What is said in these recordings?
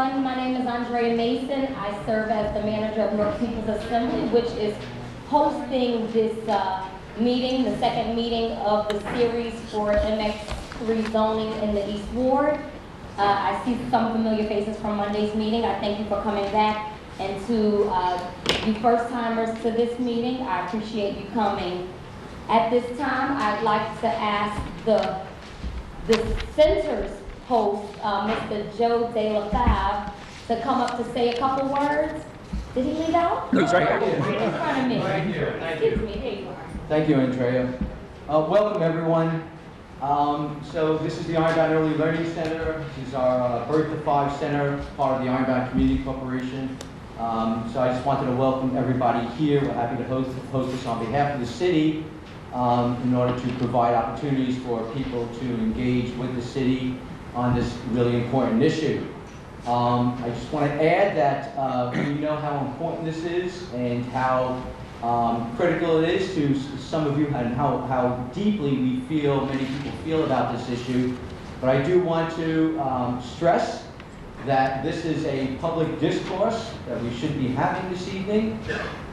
everyone. My name is Andrea Mason. I serve as the manager of North People's Assembly, which is hosting this meeting, the second meeting of the series for MX3 zoning in the East Ward. I see some familiar faces from Monday's meeting. I thank you for coming back. And to you first-timers to this meeting, I appreciate you coming. At this time, I'd like to ask the center's host, Mr. Joe De La Fave, to come up to say a couple words. Did he leave out? No, he's right here. Right in front of me. Right here. Thank you. Excuse me, here you are. Thank you, Andrea. Welcome, everyone. So this is the Ironbound Early Learning Center. This is our Birth to Five Center, part of the Ironbound Community Corporation. So I just wanted to welcome everybody here. We're happy to host this on behalf of the city in order to provide opportunities for people to engage with the city on this really important issue. I just want to add that we know how important this is and how critical it is to some of you and how deeply we feel, many people feel about this issue. But I do want to stress that this is a public discourse that we should be having this evening.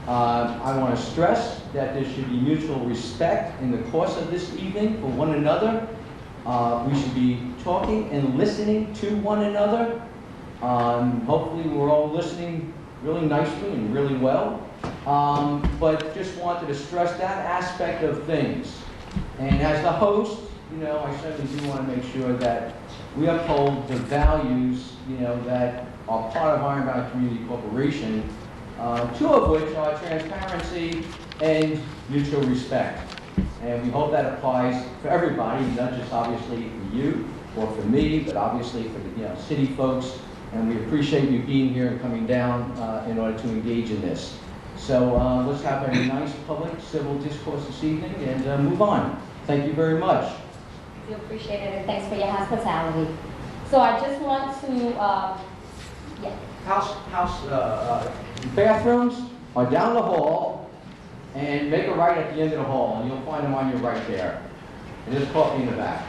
I want to stress that there should be mutual respect in the course of this evening for one another. We should be talking and listening to one another. Hopefully we're all listening really nicely and really well. But just wanted to stress that aspect of things. And as the host, I certainly do want to make sure that we uphold the values, that are part of Ironbound Community Corporation, two of which are transparency and mutual respect. And we hope that applies for everybody, not just obviously for you or for me, but obviously for the city folks. And we appreciate you being here and coming down in order to engage in this. So let's have a nice public civil discourse this evening and move on. Thank you very much. We appreciate it, and thanks for your hospitality. So I just want to, Bathrooms are down the hall, and make a right at the end of the hall, and you'll find them on your right there. And there's coffee in the back.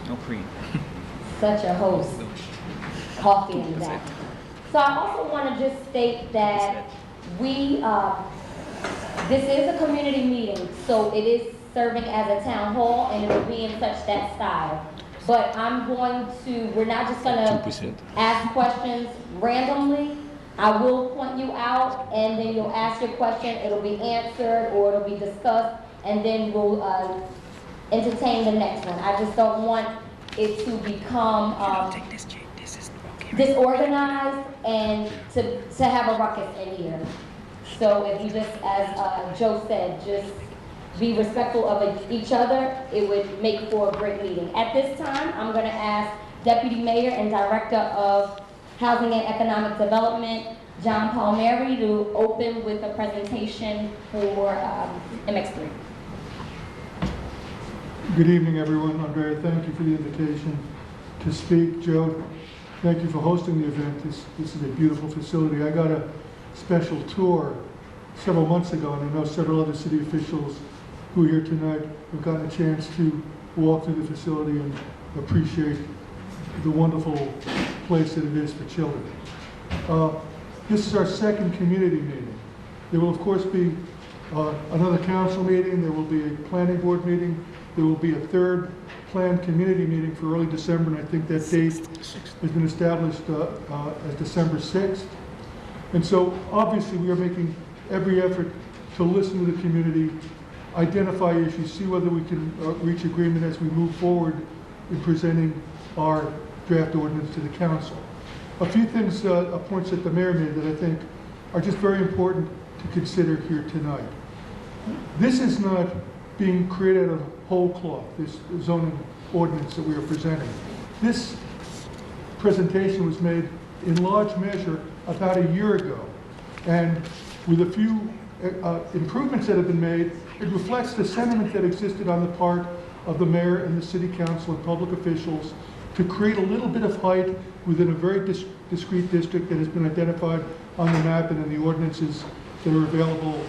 No cream. Such a host. Coffee in the back. So I also want to just state that this is a community meeting, so it is serving as a town hall, and it will be in such that style. But we're not just going to ask questions randomly. I will point you out, and then you'll ask your question, it'll be answered, or it'll be discussed, and then we'll entertain the next one. I just don't want it to become disorganized and to have a ruckus in here. So if you just, as Joe said, just be respectful of each other, it would make for a great meeting. At this time, I'm going to ask Deputy Mayor and Director of Housing and Economic Development, John Palmieri, to open with a presentation for MX3. Good evening, everyone. Andrea, thank you for the invitation to speak. Joe, thank you for hosting the event. This is a beautiful facility. I got a special tour several months ago, and I know several other city officials who are here tonight have gotten a chance to walk through the facility and appreciate the wonderful place that it is for children. This is our second community meeting. There will, of course, be another council meeting. There will be a planning board meeting. There will be a third planned community meeting for early December, and I think that date has been established as December 6th. And so, obviously, we are making every effort to listen to the community, identify issues, see whether we can reach agreement as we move forward in presenting our draft ordinance to the council. A few things, points that the mayor made that I think are just very important to consider here tonight. This is not being created out of whole cloth, this zoning ordinance that we are presenting. This presentation was made in large measure about a year ago, and with a few improvements that have been made, it reflects the sentiment that existed on the part of the mayor and the city council and public officials to create a little bit of height within a very discrete district that has been identified on the map and in the ordinances that are available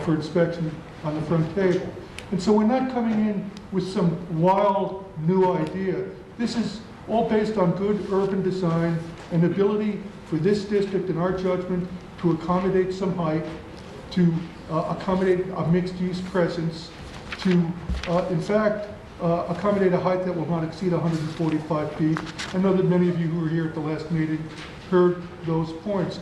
for inspection on the front table. And so we're not coming in with some wild new idea. This is all based on good urban design and ability for this district, in our judgment, to accommodate some height, to accommodate a mixed-use presence, to, in fact, accommodate a height that will not exceed 145 feet. I know that many of you who were here at the last meeting heard those points.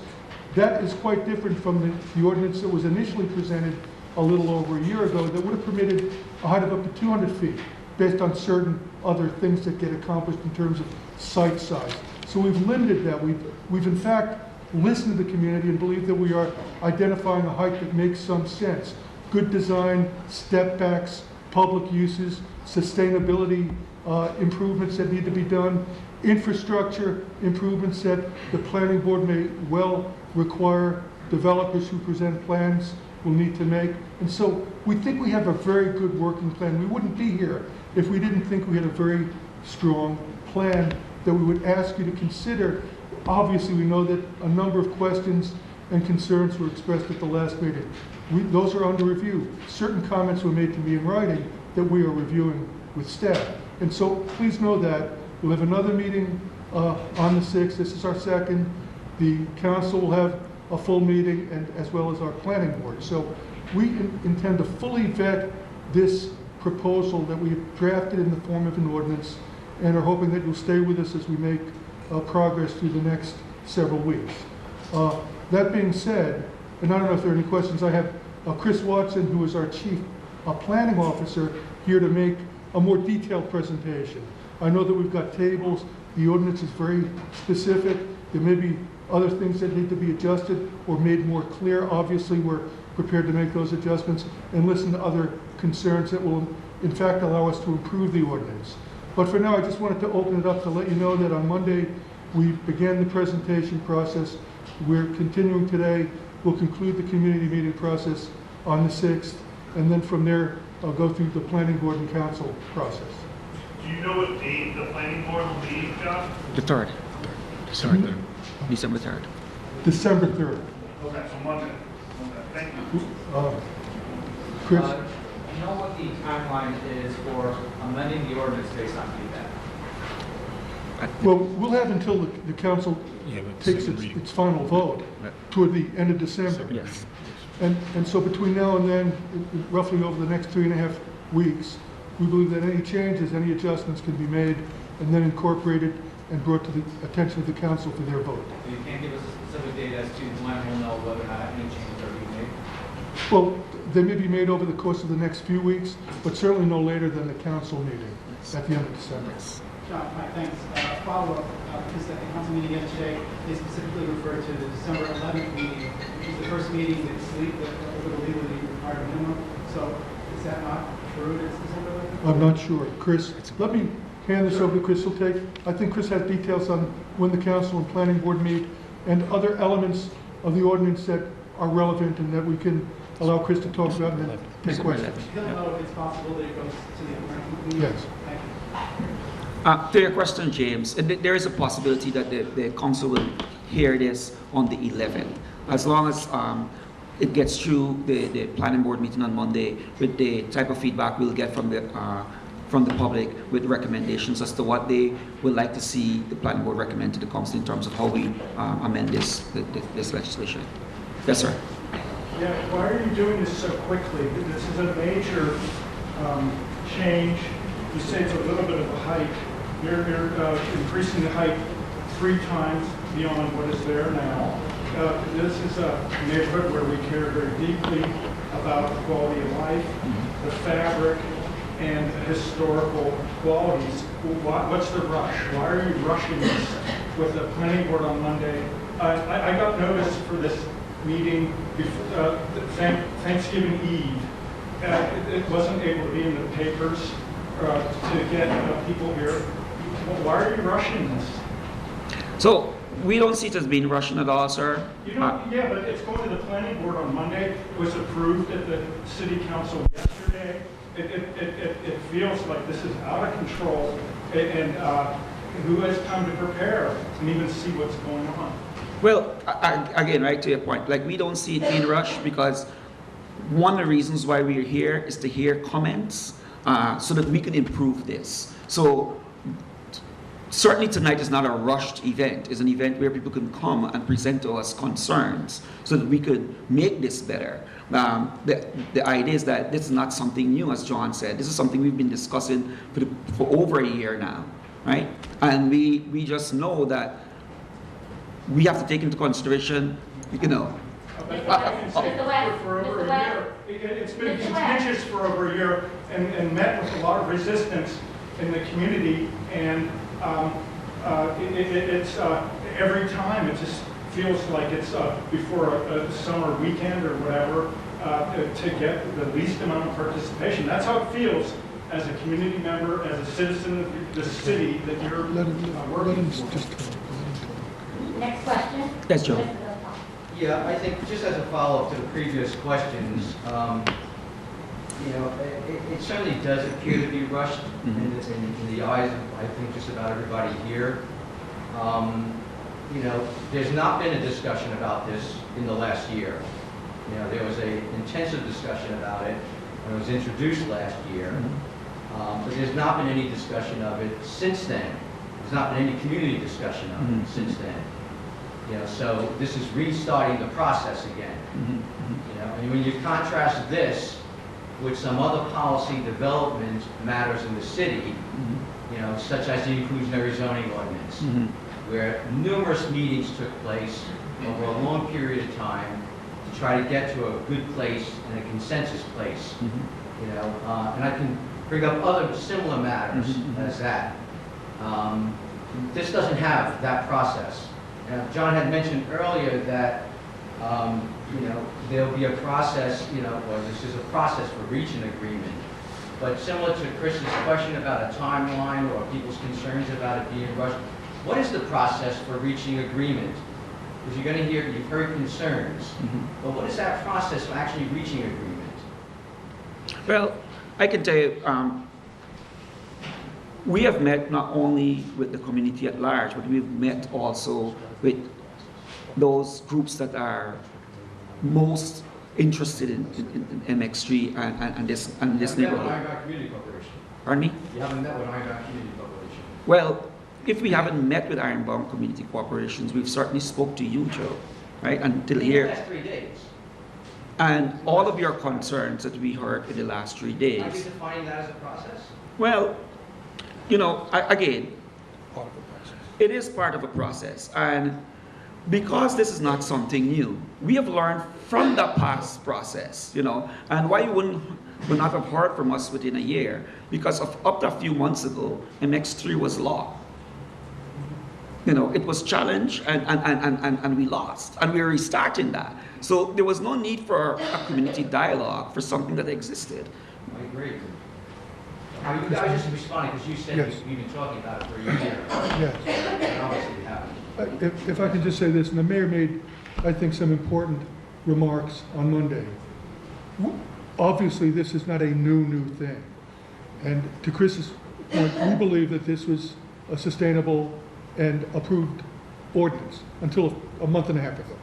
That is quite different from the ordinance that was initially presented a little over a year ago that would have permitted a height of up to 200 feet based on certain other things that get accomplished in terms of site size. So we've limited that. We've in fact listened to the community and believe that we are identifying a height that makes some sense. Good design, step backs, public uses, sustainability improvements that need to be done, infrastructure improvements that the planning board may well require developers who present plans will need to make. And so we think we have a very good working plan. We wouldn't be here if we didn't think we had a very strong plan that we would ask you to consider. Obviously, we know that a number of questions and concerns were expressed at the last meeting. Those are under review. Certain comments were made to me in writing that we are reviewing with staff. And so please know that. We'll have another meeting on the 6th. This is our second. The council will have a full meeting, and as well as our planning board. So we intend to fully vet this proposal that we have drafted in the form of an ordinance, and are hoping that you'll stay with us as we make progress through the next several weeks. That being said, and I don't know if there are any questions, I have Chris Watson, who is our chief planning officer, here to make a more detailed presentation. I know that we've got tables. The ordinance is very specific. There may be other things that need to be adjusted or made more clear. Obviously, we're prepared to make those adjustments and listen to other concerns that will, in fact, allow us to improve the ordinance. But for now, I just wanted to open it up to let you know that on Monday, we began the presentation process. We're continuing today. We'll conclude the community meeting process on the 6th, and then from there, I'll go through the planning board and council process. Do you know what date the planning board will meet, John? The 3rd. Sorry, December 3rd. December 3rd. Okay, so Monday. Okay, thank you. Chris? Do you know what the timeline is for amending the ordinance based on feedback? Well, we'll have until the council takes its final vote toward the end of December. Yes. And so between now and then, roughly over the next 3.5 weeks, we believe that any changes, any adjustments can be made and then incorporated and brought to the attention of the council for their vote. So you can't give us a specific date as to when we'll know whether or not any changes are being made? Well, they may be made over the course of the next few weeks, but certainly no later than the council meeting at the end of December. John, hi, thanks. Follow-up, because at the council meeting yesterday, they specifically referred to the December 11th meeting, which is the first meeting that's over the legally required minimum. So is that not true? It's December 11th? I'm not sure. Chris, let me hand this over to Chris. I think Chris has details on when the council and planning board meet and other elements of the ordinance that are relevant and that we can allow Chris to talk about and then take questions. He'll know if it's possible that it goes to the appointment meeting. Yes. Thank you. To your question, James, there is a possibility that the council will hear this on the 11th, as long as it gets through the planning board meeting on Monday with the type of feedback we'll get from the public with recommendations as to what they would like to see the planning board recommend to the council in terms of how we amend this legislation. Yes, sir. Yeah, why are you doing this so quickly? This is a major change. You say it's a little bit of a hike. You're increasing the height 3 times beyond what is there now. This is a neighborhood where we care very deeply about the quality of life, the fabric, and historical qualities. What's the rush? Why are you rushing this with the planning board on Monday? I got notice for this meeting before Thanksgiving Eve. It wasn't able to be in the papers to get people here. Why are you rushing this? So we don't see it as being Russian at all, sir. You know, yeah, but it's going to the planning board on Monday. It was approved at the city council yesterday. It feels like this is out of control, and who has time to prepare and even see what's going on? Well, again, right to your point, like we don't see it being rushed because one of the reasons why we're here is to hear comments so that we can improve this. So certainly tonight is not a rushed event. It's an event where people can come and present to us concerns so that we could make this better. The idea is that this is not something new, as John said. This is something we've been discussing for over a year now, right? And we just know that we have to take into consideration, But if I can say, Mr. West, for over Mr. a West. year, it's been Mr. West. contentious for over a year and met with a lot of resistance in the community. And it's every time it just feels like it's before a summer weekend or whatever to get the least amount of participation. That's how it feels as a community member, as a citizen of the city that you're Let him working just for. talk. Next question? Yes, Joe. Mr. Gonzalez. Yeah, I think just as a follow-up to the previous questions, it certainly does appear to be rushed in the eyes of, I think, just about everybody here. There's not been a discussion about this in the last year. There was an intensive discussion about it when it was introduced last year, but there's not been any discussion of it since then. There's not been any community discussion of it since then. So this is restarting the process again. And when you contrast this with some other policy development matters in the city, such as the inclusionary zoning ordinance, where numerous meetings took place over a long period of time to try to get to a good place and a consensus place. And I can bring up other similar matters as that. This doesn't have that process. John had mentioned earlier that, there'll be a process, or this is a process for reaching agreement. But similar to Chris's question about a timeline or people's concerns about it being rushed, what is the process for reaching agreement? Because you've heard concerns, but what is that process for actually reaching agreement? Well, I can tell you, we have met not only with the community at large, but we've met also with those groups that are most interested in MX3 and this You haven't met with neighborhood. Ironbound Community Corporation. Pardon me? You haven't met with Ironbound Community Corporation. Well, if we haven't met with Ironbound Community Corporations, we've certainly spoke to you, Joe, right? Until In the here, last 3 days. and all of your concerns that we heard in the last 3 Are you days. defining that as a process? Well, again, it is part of a process, and because this is not something new, we have learned from the past process, and why you would not have heard from us within a year, because up to a few months ago, MX3 was law. It was challenged and we lost, and we're restarting that. So there was no need for a community dialogue for something that existed. I agree. Are you guys just responding, because you said Yes. you've been talking about it for a year. Yes. And obviously you haven't. If I can just say this, and the mayor made, I think, some important remarks on Monday. Obviously, this is not a new thing. And to Chris's point, we believe that this was a sustainable and approved ordinance until a month and a half ago.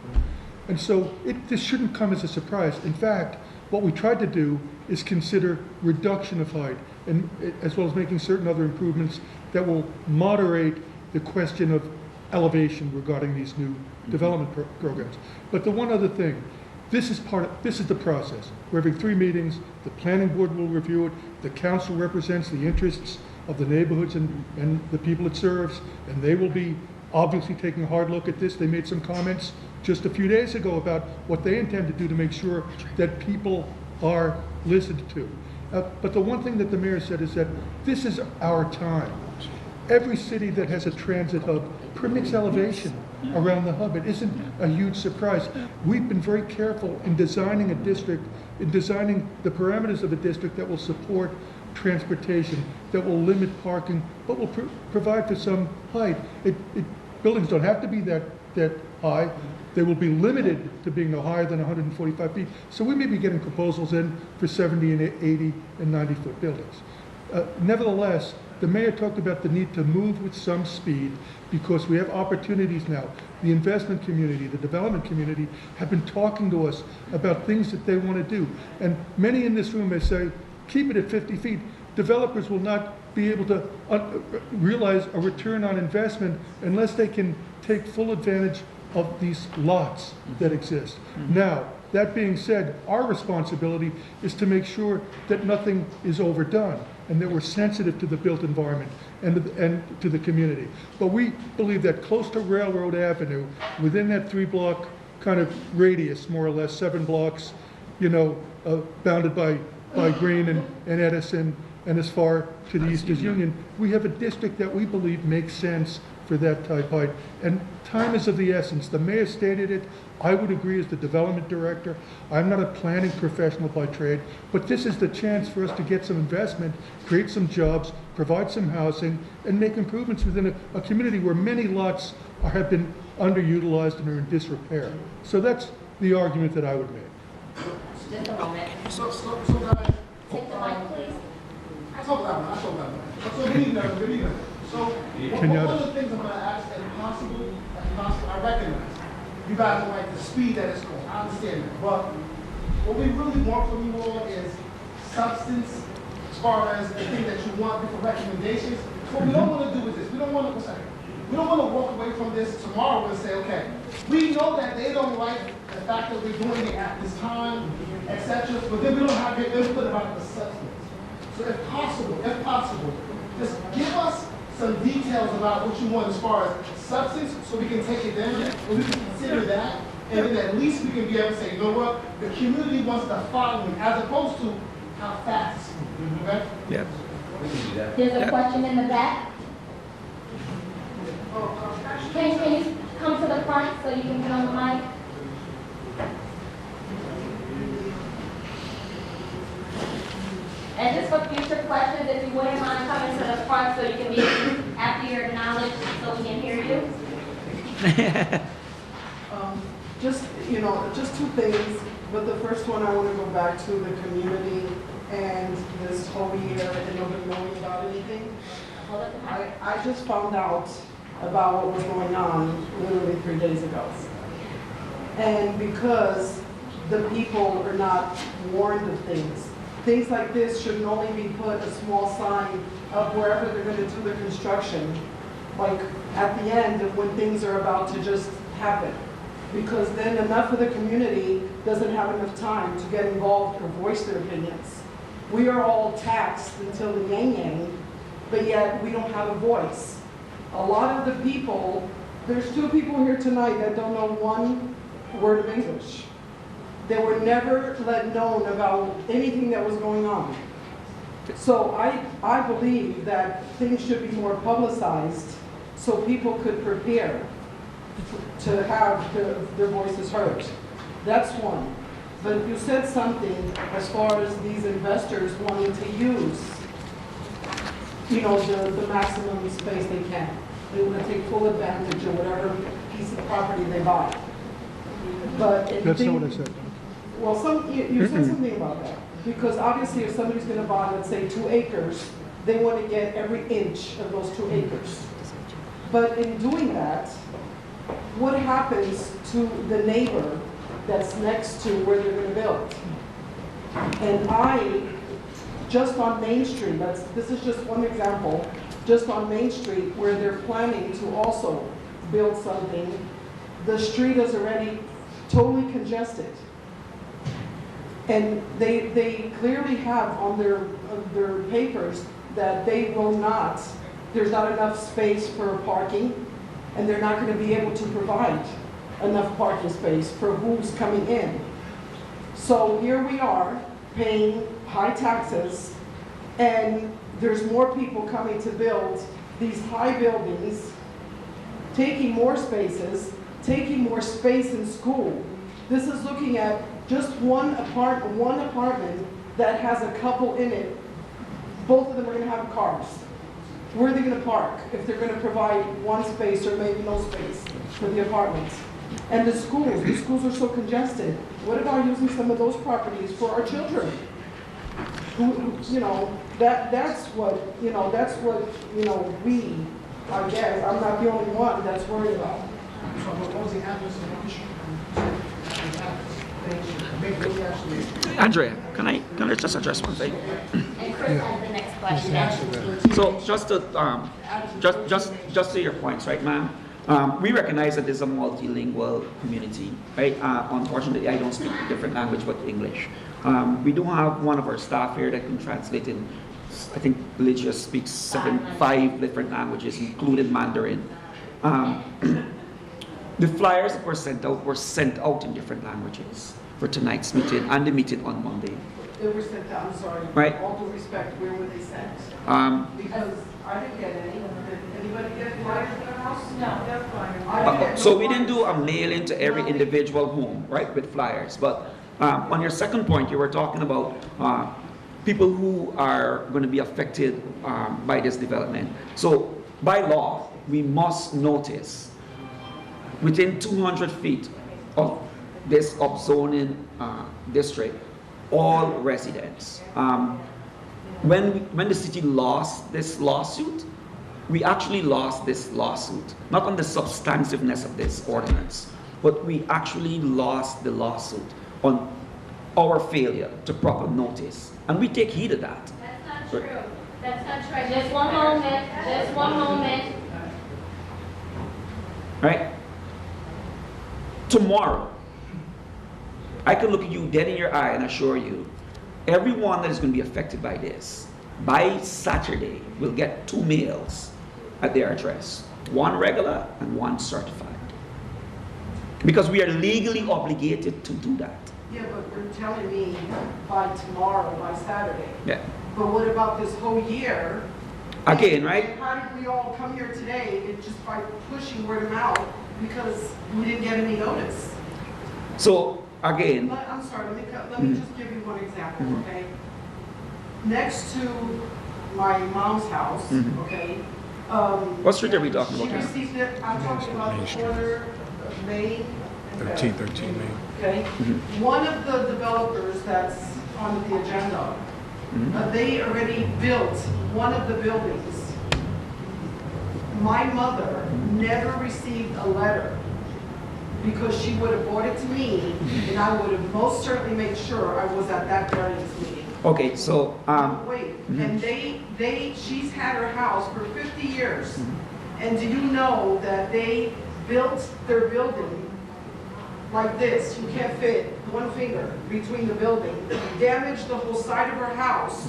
And so this shouldn't come as a surprise. In fact, what we tried to do is consider reduction of height, and as well as making certain other improvements that will moderate the question of elevation regarding these new development programs. But the one other thing, this is the process. We're having 3 meetings, the planning board will review it, the council represents the interests of the neighborhoods and the people it serves, and they will be obviously taking a hard look at this. They made some comments just a few days ago about what they intend to do to make sure that people are listened to. But the one thing that the mayor said is that this is our time. Every city that has a transit hub permits elevation around the hub. It isn't a huge surprise. We've been very careful in designing a district, in designing the parameters of a district that will support transportation, that will limit parking, but will provide for some height. Buildings don't have to be that high. They will be limited to being no higher than 145 feet. So we may be getting proposals in for 70 and 80 and 90-foot buildings. Nevertheless, the mayor talked about the need to move with some speed because we have opportunities now. The investment community, the development community have been talking to us about things that they want to do. And many in this room may say, keep it at 50 feet. developers will not be able to realize a return on investment unless they can take full advantage of these lots that exist. Now, that being said, our responsibility is to make sure that nothing is overdone and that we're sensitive to the built environment and to the community. But we believe that close to Railroad Avenue, within that 3-block kind of radius, more or less, 7 blocks, bounded by Green and Edison, and as far to the east as Union, we have a district that we believe makes sense for that type height. And time is of the essence. The mayor stated it. I would agree as the development director. I'm not a planning professional by trade, but this is the chance for us to get some investment, create some jobs, provide some housing, and make improvements within a community where many lots have been underutilized and are in disrepair. So that's the argument that I would make. Just a moment. So guys, Take the mic, please. I talk loud. So good evening. So one of the things I'm gonna ask, if possible, I recognize you guys don't like the speed that it's going. I understand that, but what we really want from you all is substance, as far as the thing that you want, different recommendations. What we don't want to do is this. We don't want to walk away from this tomorrow and say, okay, we know that they don't like the fact that we're doing it at this time, etc. But then we don't have your input about the substance. So if possible, just give us some details about what you want as far as substance, so we can take it down, and we can consider that, and then at least we can be able to say, you know what, the community wants the following, as opposed to how fast. Okay? Yeah. There's a question in the back. Can you come to the front so you can get on the mic? And just for future questions, if you wouldn't mind coming to the front so you can be, after your acknowledged, so we can hear you. Just two things, but the first one, I want to go back to the community and this whole year and nobody knowing about anything. Hold up the mic. I just found out about what was going on literally 3 days ago. And because the people are not warned of things like this should only be put a small sign up wherever they're going to do the construction, like at the end of when things are about to just happen. Because then enough of the community doesn't have enough time to get involved or voice their opinions. We are all taxed until the yang, but yet we don't have a voice. A lot of the people, there's 2 people here tonight that don't know one word of English. They were never let known about anything that was going on. So I believe that things should be more publicized so people could prepare to have their voices heard. That's one. But you said something as far as these investors wanting to use, the maximum space they can. They want to take full advantage of whatever piece of property they buy. But That's not what I said. well, you said something about that. Because obviously if somebody's going to buy, let's say 2 acres, they want to get every inch of those 2 acres. But in doing that, what happens to the neighbor that's next to where they're going to build? And just on Main Street, this is just one example, just on Main Street where they're planning to also build something, the street is already totally congested. And they clearly have on their papers that they will not, there's not enough space for parking, and they're not going to be able to provide enough parking space for who's coming in. So here we are paying high taxes, and there's more people coming to build these high buildings, taking more spaces, taking more space in school. This is looking at just one apartment that has a couple in it. Both of them are going to have cars. Where are they going to park if they're going to provide one space or maybe no space for the apartments? And the schools are so congested. What about using some of those properties for our children? That's what we, I guess, I'm not the only one that's worried about. So what was the address of the issue? Andrea, can I just address one thing? And Chris has the next question. So just to your points, right, ma'am? We recognize that there's a multilingual community, right? Unfortunately, I don't speak a different language but English. We do have one of our staff here that can translate in, I think Lygia speaks 5 different languages, including Mandarin. The flyers that were sent out in different languages for tonight's meeting and the meeting on Monday. They were sent out, I'm sorry. Right. All due respect, where were they sent? Because I didn't get any. Did anybody get flyers in their house? No, they're flyers. So we didn't do a mailing to every individual home, right, with flyers. But on your second point, you were talking about people who are going to be affected by this development. So by law, we must notice within 200 feet of this upzoning district, all residents. When the city lost this lawsuit, we actually lost this lawsuit, not on the substantiveness of this ordinance, but we actually lost the lawsuit on our failure to proper notice. And we take heed of that. That's not true. That's not true. Just one moment. Just one moment. Right? Tomorrow, I can look at you dead in your eye and assure you, everyone that is going to be affected by this, by Saturday, will get 2 mails at their address. 1 regular and 1 certified. Because we are legally obligated to do that. Yeah, but you're telling me by tomorrow, by Saturday. Yeah. But what about this whole year? Again, right? And how did we all come here today? It's just by pushing word of mouth because we didn't get any notice. So, again, I'm sorry, let me just give you one example, okay? Next to my mom's house, okay? What street are we talking about She here? received it, I'm talking about the corner of Main. and 13 Main. Okay? One of the developers that's on the agenda, they already built one of the buildings. My mother never received a letter because she would have brought it to me and I would have most certainly made sure I was at that variance meeting. Okay, so, Wait, and she's had her house for 50 years. And do you know that they built their building like this? You can't fit one finger between the building. Damaged the whole side of her house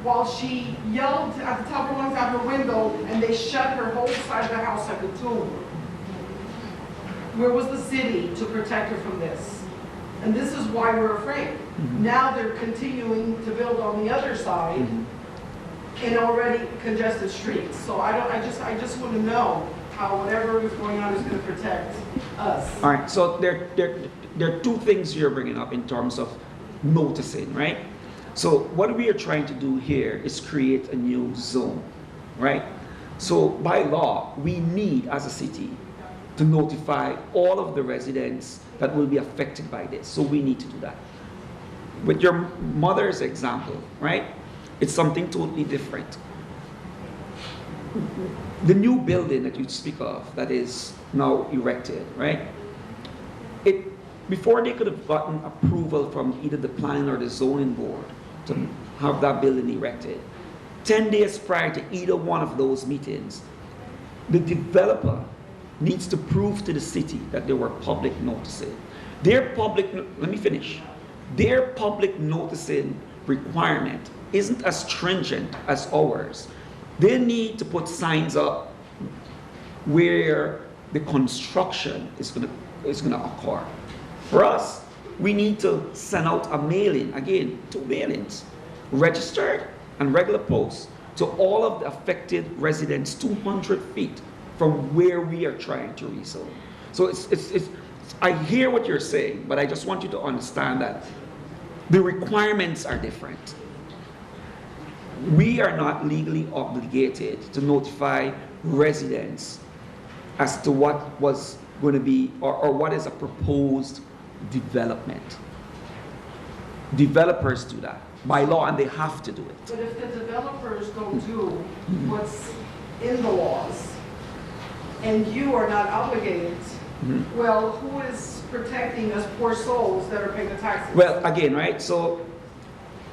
while she yelled at the top of her lungs out her window and they shut her whole side of the house like a tomb. Where was the city to protect her from this? And this is why we're afraid. Now they're continuing to build on the other side in already congested streets. So I just want to know how whatever is going on is going to protect us. all right, so there are 2 things you're bringing up in terms of noticing, right? So what we are trying to do here is create a new zone, right? So by law, we need, as a city, to notify all of the residents that will be affected by this. So we need to do that. With your mother's example, right? It's something totally different. The new building that you speak of that is now erected, right? Before they could have gotten approval from either the planning or the zoning board to have that building erected, 10 days prior to either one of those meetings, the developer needs to prove to the city that there were public noticing. Let me finish. Their public noticing requirement isn't as stringent as ours. They need to put signs up where the construction is gonna occur. For us, we need to send out a mailing, again, 2 mailings, registered and regular posts, to all of the affected residents 200 feet from where we are trying to rezone. So I hear what you're saying, but I just want you to understand that the requirements are different. We are not legally obligated to notify residents as to what was going to be or what is a proposed development. Developers do that by law, and they have to do it. But if the developers don't do what's in the laws, and you are not obligated, well, who is protecting us poor souls that are paying the taxes? Well, again, right? So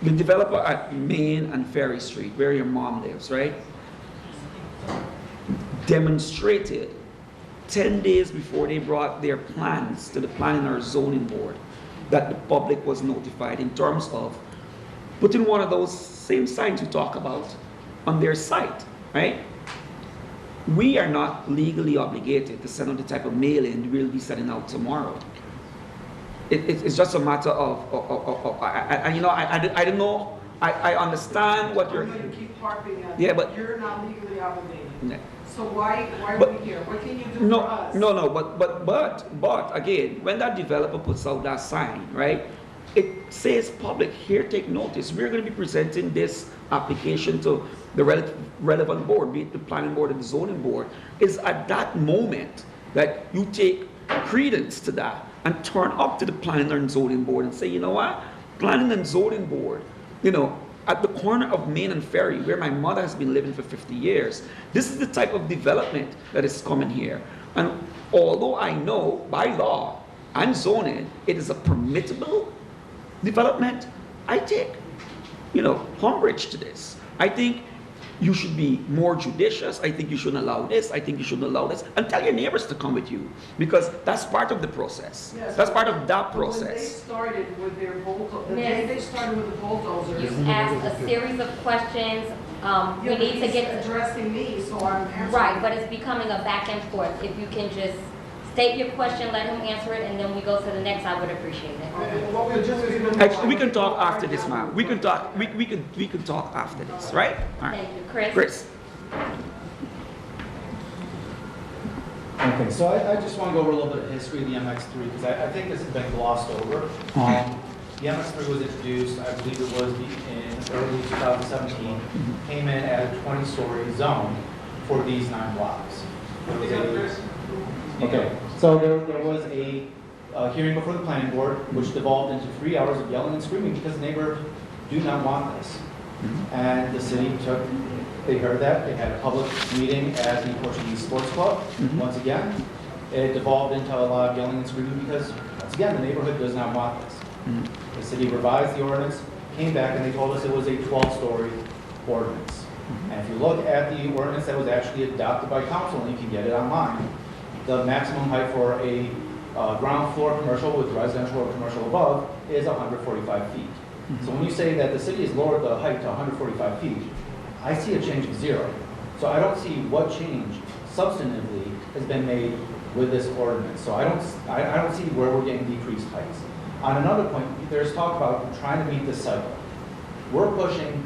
the developer at Main and Ferry Street, where your mom lives, right, demonstrated 10 days before they brought their plans to the planning or zoning board that the public was notified in terms of putting one of those same signs you talk about on their site, right? We are not legally obligated to send out the type of mailing we'll be sending out tomorrow. It's just a matter of you know, I don't know, I understand what you're... I'm going to keep harping on Yeah, it. but- You're not legally obligated. Yeah. So why are But- we here? What can you do No, for us? no, but again, when that developer puts out that sign, right, it says public, here, take notice. We're going to be presenting this application to the relevant board, be it the planning board or the zoning board. Is at that moment that you take credence to that and turn up to the planning and zoning board and say, you know what, planning and zoning board, you know, at the corner of Main and Ferry, where my mother has been living for 50 years, this is the type of development that is coming here. And although I know by law and zoning, it is a permissible development, I take, you know, umbrage to this. I think you should be more judicious. I think you shouldn't allow this. I think you shouldn't allow this. And tell your neighbors to come with you, because that's part of the process. Yes, That's part of that but when they process. started with their bulldozer, the Yes. day they started with the bulldozers. You asked a series of questions. We Yeah, but need to he's get to... addressing me, so I'm answering. Right, but it's becoming a back and forth. If you can just state your question, let him answer it, and then we go to the next, I would appreciate it. What we'll do is we'll- Actually, we can talk after this, ma'am. We can talk. We can talk after this, right? All right. Thank you. Chris? Chris. Okay, so I just want to go over a little bit of history of the MX3, because I think this has been glossed over. The MX3 was introduced, I believe it was in early 2017, came in at a 20-story zone for these 9 blocks. There was a- Okay, so there was a hearing before the planning board, which devolved into 3 hours of yelling and screaming because neighbors do not want this. And the city they heard that, they had a public meeting at the Portuguese Sports Club. Once again, it devolved into a lot of yelling and screaming because, once again, the neighborhood does not want this. The city revised the ordinance, came back, and they told us it was a 12-story ordinance. And if you look at the ordinance that was actually adopted by council, and you can get it online, the maximum height for a ground floor commercial with residential or commercial above is 145 feet. So when you say that the city has lowered the height to 145 feet, I see a change of 0. So I don't see what change substantively has been made with this ordinance. So I don't see where we're getting decreased heights. On another point, there's talk about trying to meet this cycle. We're pushing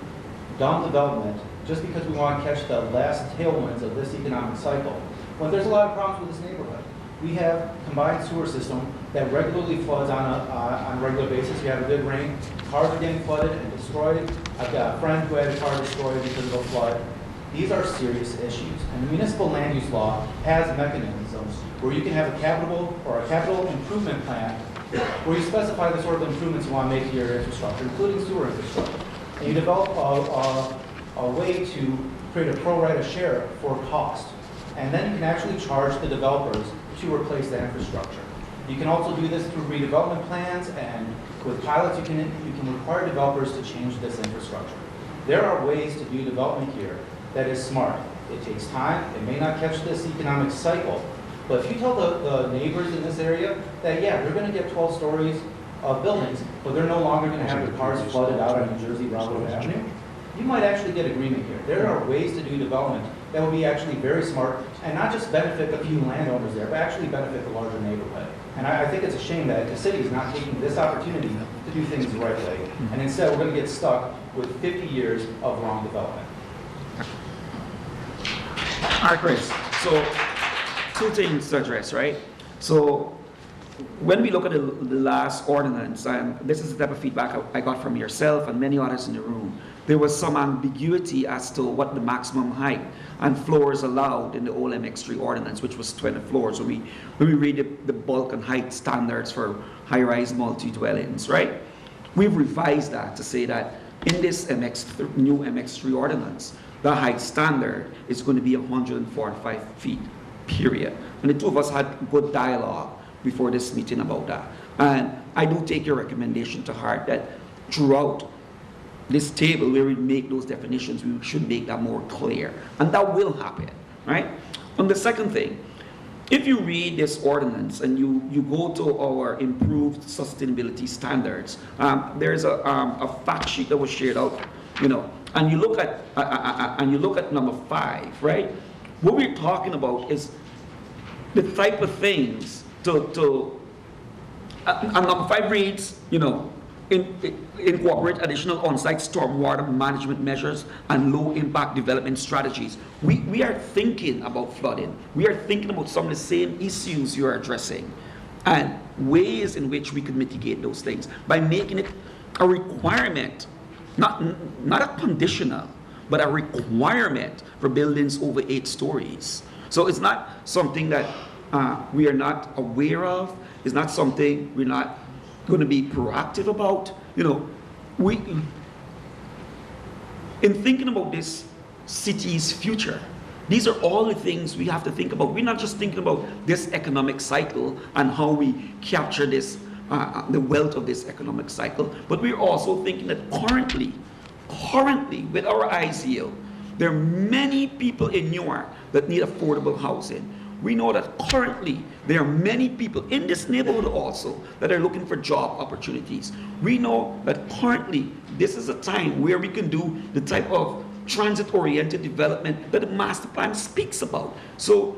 down development just because we want to catch the last tailwinds of this economic cycle. When there's a lot of problems with this neighborhood. We have combined sewer system that regularly floods on a regular basis. You have a good rain, cars are getting flooded and destroyed. I've got a friend who had a car destroyed because of a flood. These are serious issues. And the municipal land use law has mechanisms where you can have a capital improvement plan where you specify the sort of improvements you want to make to your infrastructure, including sewer infrastructure. And you develop a way to create a pro rata share for cost. And then you can actually charge the developers to replace that infrastructure. You can also do this through redevelopment plans, and with pilots you can require developers to change this infrastructure. There are ways to do development here that is smart. It takes time, it may not catch this economic cycle, but if you tell the neighbors in this area that, yeah, they're going to get 12 stories of buildings, but they're no longer going to have their cars flooded out on New Jersey Railroad Avenue, you might actually get agreement here. There are ways to do development that will be actually very smart and not just benefit the few landowners there, but actually benefit the larger neighborhood. And I think it's a shame that the city is not taking this opportunity to do things the right way. And instead, we're going to get stuck with 50 years of wrong development. All right, Chris. So, 2 things to address, right? So, when we look at the last ordinance, this is the type of feedback I got from yourself and many others in the room. There was some ambiguity as to what the maximum height and floors allowed in the old MX3 ordinance, which was 20 floors. When we read the bulk and height standards for high-rise multi-dwellings, right? We've revised that to say that in this new MX3 ordinance, the height standard is going to be 145 feet, period. And the two of us had good dialogue before this meeting about that. And I do take your recommendation to heart that throughout this table where we make those definitions, we should make that more clear. And that will happen, right? And the second thing, if you read this ordinance and you go to our improved sustainability standards, there's a fact sheet that was shared out, and you look at number 5, right? What we're talking about is the type of things and number 5 reads, incorporate additional on-site stormwater management measures and low-impact development strategies. We are thinking about flooding. We are thinking about some of the same issues you are addressing and ways in which we could mitigate those things by making it a requirement, not a conditional, but a requirement for buildings over 8 stories. So it's not something that we are not aware of. It's not something we're not going to be proactive about. In thinking about this city's future, these are all the things we have to think about. We're not just thinking about this economic cycle and how we capture this, the wealth of this economic cycle, but we're also thinking that currently, with our eyes here, there are many people in Newark that need affordable housing. We know that currently there are many people in this neighborhood also that are looking for job opportunities. We know that currently this is a time where we can do the type of transit-oriented development that the master plan speaks about. So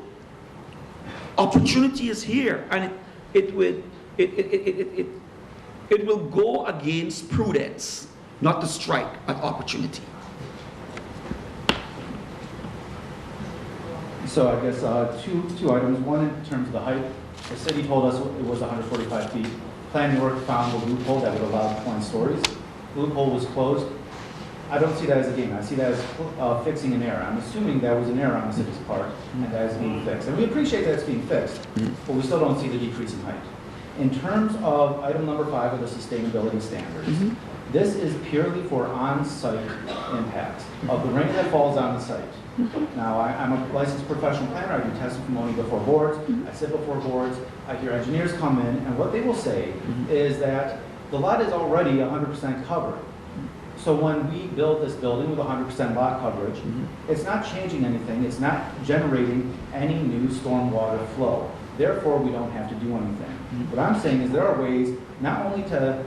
opportunity is here, and it will go against prudence not to strike at opportunity. So I guess two items. One, in terms of the height, the city told us it was 145 feet. Planning work found a loophole that would allow 20 stories. The loophole was closed. I don't see that as a game. I see that as fixing an error. I'm assuming that was an error on the city's part, and that is being fixed. And we appreciate that it's being fixed, but we still don't see the decrease in height. In terms of item number 5 of the sustainability standards, this is purely for on-site impact of the rain that falls on the site. Now, I'm a licensed professional planner. I do testimony before boards. I sit before boards. I hear engineers come in, and what they will say is that the lot is already 100% covered. So when we build this building with 100% lot coverage, it's not changing anything. It's not generating any new stormwater flow. Therefore, we don't have to do anything. What I'm saying is there are ways not only to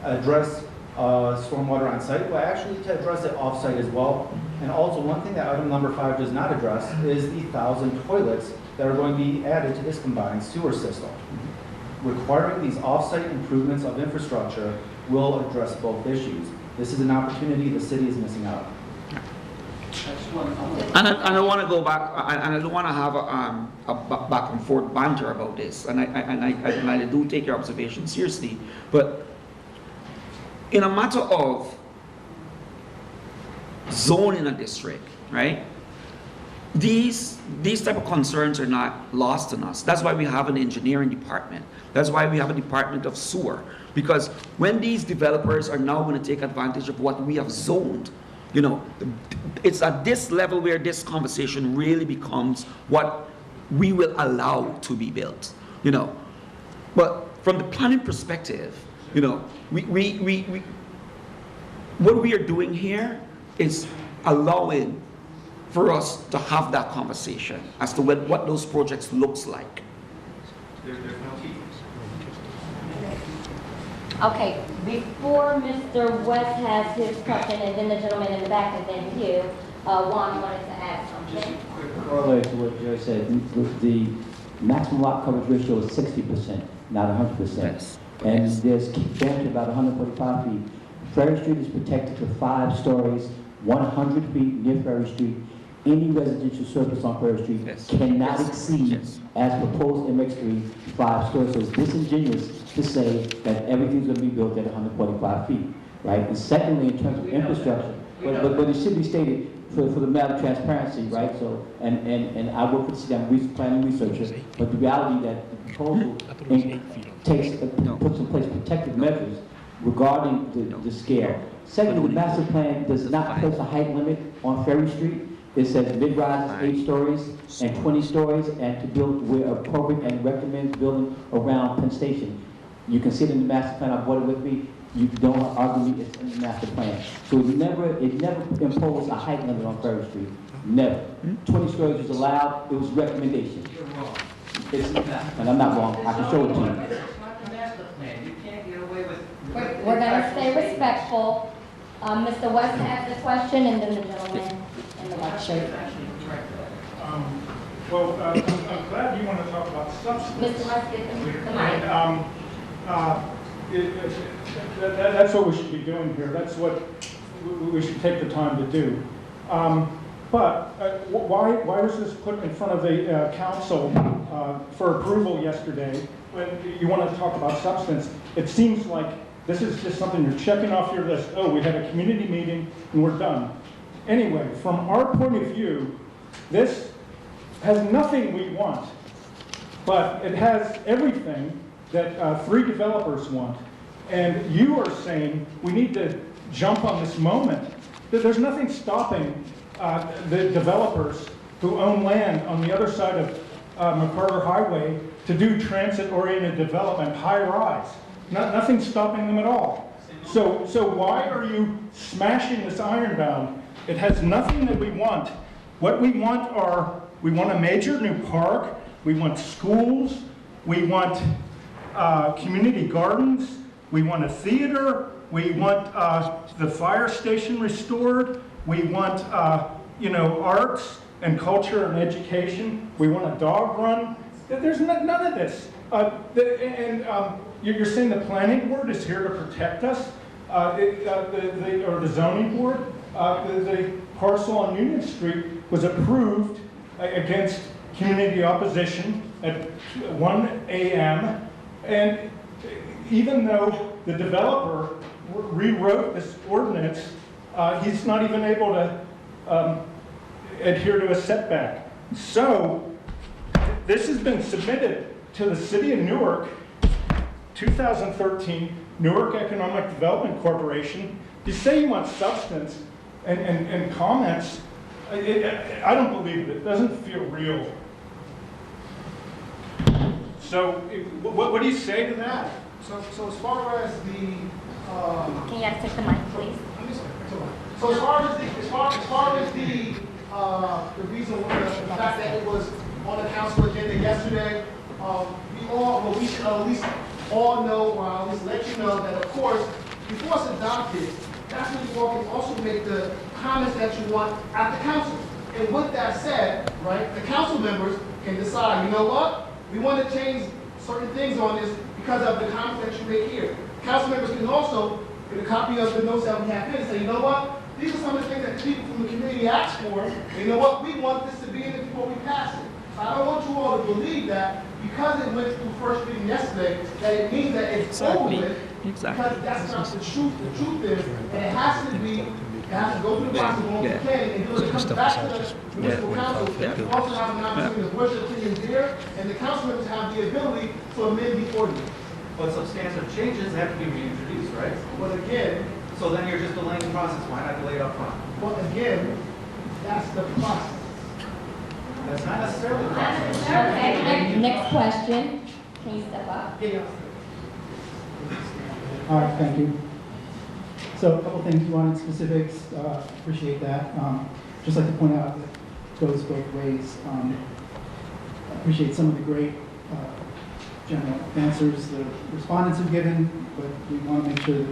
address stormwater on site, but actually to address it off-site as well. And also, one thing that item number 5 does not address is the 1,000 toilets that are going to be added to this combined sewer system. Requiring these off-site improvements of infrastructure will address both issues. This is an opportunity the city is missing out on. And I want to go back, and I don't want to have a back and forth banter about this, and I do take your observation seriously, but in a matter of zoning a district, right? These type of concerns are not lost on us. That's why we have an engineering department. That's why we have a department of sewer. Because when these developers are now going to take advantage of what we have zoned, it's at this level where this conversation really becomes what we will allow to be built, But from the planning perspective, what we are doing here is allowing for us to have that conversation as to what those projects looks like. There's no key. Okay, before Mr. West has his question, and then the gentleman in the back, and then you, Juan wanted to add something. Correlate to what Joe said, the maximum lot coverage ratio is 60%, not 100%. Yes. And there's down to about 145 feet. Ferry Street is protected to 5 stories, 100 feet near Ferry Street. Any residential surface on Ferry Street cannot exceed, as proposed in MX3, 5 stories. So it's disingenuous to say that everything's going to be built at 145 feet, right? And secondly, in terms of infrastructure, but it should be stated for the matter of transparency, right? So, and I work for the city, I'm a planning researcher, but the reality that the proposal puts in place protective measures regarding the scale. Secondly, the master plan does not place a height limit on Ferry Street. It says mid-rise is 8 stories and 20 stories, and to build where appropriate and recommends building around Penn Station. You can see it in the master plan, I brought it with me. you don't argue it's in the master plan. So it never imposed a height limit on Ferry Street. Never. 20 stories was allowed, it was recommendation. You're wrong. And I'm not wrong, I can show it to you. It's not the master plan. You can't get away with. We're gonna stay respectful. Mr. West has the question, and then the gentleman in the white shirt. Well, I'm glad you want to talk about substance. Mr. West, get the mic. And that's what we should be doing here. That's what we should take the time to do. But why was this put in front of the council for approval yesterday when you want to talk about substance? It seems like this is just something you're checking off your list. Oh, we had a community meeting and we're done. Anyway, from our point of view, this has nothing we want, but it has everything that 3 developers want. And you are saying we need to jump on this moment. There's nothing stopping the developers who own land on the other side of McCarter Highway to do transit-oriented development, high-rise. Nothing's stopping them at all. So why are you smashing this ironbound? It has nothing that we want. What we want we want a major new park, we want schools, we want community gardens, we want a theater, we want the fire station restored, we want arts and culture and education, we want a dog run. There's none of this. You're saying the planning board is here to protect us, or the zoning board? The parcel on Union Street was approved against community opposition at 1 a.m. And even though the developer rewrote this ordinance, he's not even able to adhere to a setback. So this has been submitted to the city of Newark, 2013, Newark Economic Development Corporation. You say you want substance and comments. I don't believe it. It doesn't feel real. So what do you say to that? So as far as the, Can you guys take the mic, please? so as far as the reason why the fact that it was on the council agenda yesterday, we should at least all know, or at least let you know that, of course, before it's adopted, that's when you all can also make the comments that you want at the council. And with that said, right, the council members can decide, you know what, we want to change certain things on this because of the comments that you make here. Council members can also get a copy of the notes that we have here and say, you know what, these are some of the things that people from the community asked for, and you know what, we want this to be in it before we pass it. So I don't want you all to believe that because it went through first reading yesterday, that it means that it's over with. Because that's not the truth. The truth is, and it has to be, it has to go through the process of the planning, and when it comes back to the municipal council, you also have an opportunity to voice your opinions there, and the council members have the ability to amend the ordinance. But substantive changes have to be reintroduced, right? But again, So then you're just delaying the process. Why not delay it up front? well, again, that's the process. That's not necessarily the process. Okay, next question. Can you step up? All right, thank you. So a couple things, you wanted specifics, appreciate that. Just like to point out that it goes both ways. I appreciate some of the great general answers the respondents have given, but we want to make sure that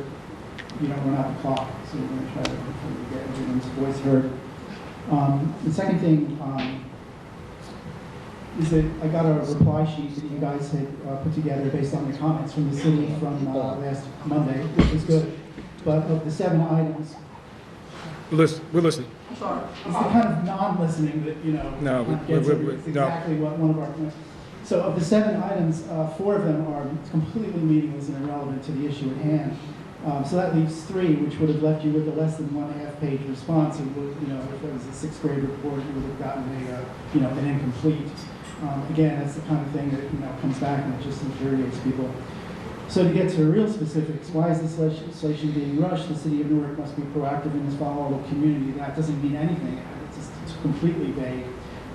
you don't run out the clock. So we're going to try to hopefully get everyone's voice heard. The second thing is that I got a reply sheet that you guys had put together based on the comments from the city from last Monday, which was good. But of the 7 items, We're listening. I'm sorry. it's the kind of non-listening that, you know, No, gets we- it. It's no. exactly what one of our, so of the 7 items, 4 of them are completely meaningless and irrelevant to the issue at hand. So that leaves 3, which would have left you with a less than 1.5 page response. And would, you know, if it was a 6th grade report, you would have gotten an incomplete. Again, that's the kind of thing that, comes back and it just infuriates people. So to get to real specifics, why is this legislation being rushed? The city of Newark must be proactive in this volatile community. That doesn't mean anything. It's completely vague.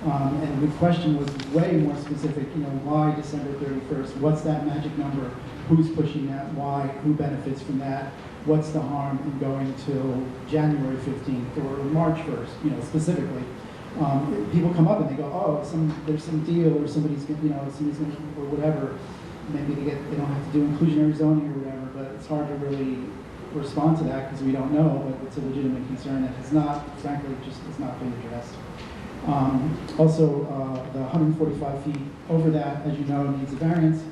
And the question was way more specific, why December 31st? What's that magic number? who's pushing that, why, who benefits from that, what's the harm in going till January 15th or March 1st, specifically. People come up and they go, oh, there's some deal or somebody's gonna, or whatever. Maybe they don't have to do inclusionary zoning or whatever, but it's hard to really respond to that because we don't know, but it's a legitimate concern and it's not, frankly, it's not being addressed. Also, the 145 feet over that, as you know, needs a variance.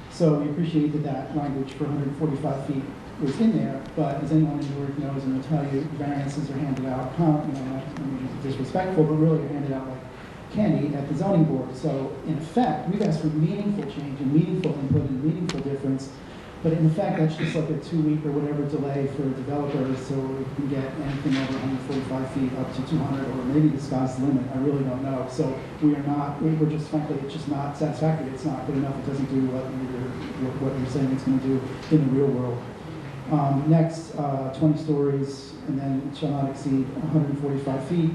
So we appreciate that language for 145 feet was in there, but as anyone in Newark knows and will tell you, variances are handed out, not disrespectful, but really are handed out like candy at the zoning board. So in effect, we've asked for meaningful change and meaningful input and meaningful difference. But in fact, that's just like a 2-week or whatever delay for developers, so we can get anything over 145 feet up to 200, or maybe the sky's the limit. I really don't know. So we're just frankly, it's just not satisfactory. It's not good enough. It doesn't do what you're saying it's going to do in the real world. Next, 20 stories, and then it shall not exceed 145 feet.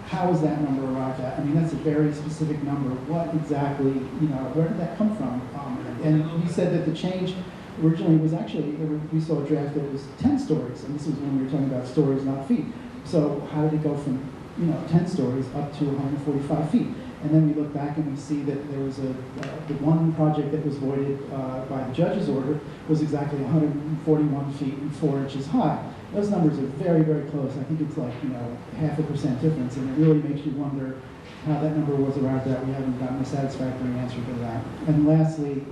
How is that number arrived at? I mean, that's a very specific number. What exactly, where did that come from? And you said that the change originally was actually, we saw a draft that was 10 stories, and this was when we were talking about stories, not feet. So how did it go from, 10 stories up to 145 feet? And then we look back and we see that there was the one project that was voided by the judge's order was exactly 141 feet and 4 inches high. Those numbers are very, very close. I think it's like, 0.5% difference, and it really makes you wonder how that number was arrived at. We haven't gotten a satisfactory answer to that. And lastly,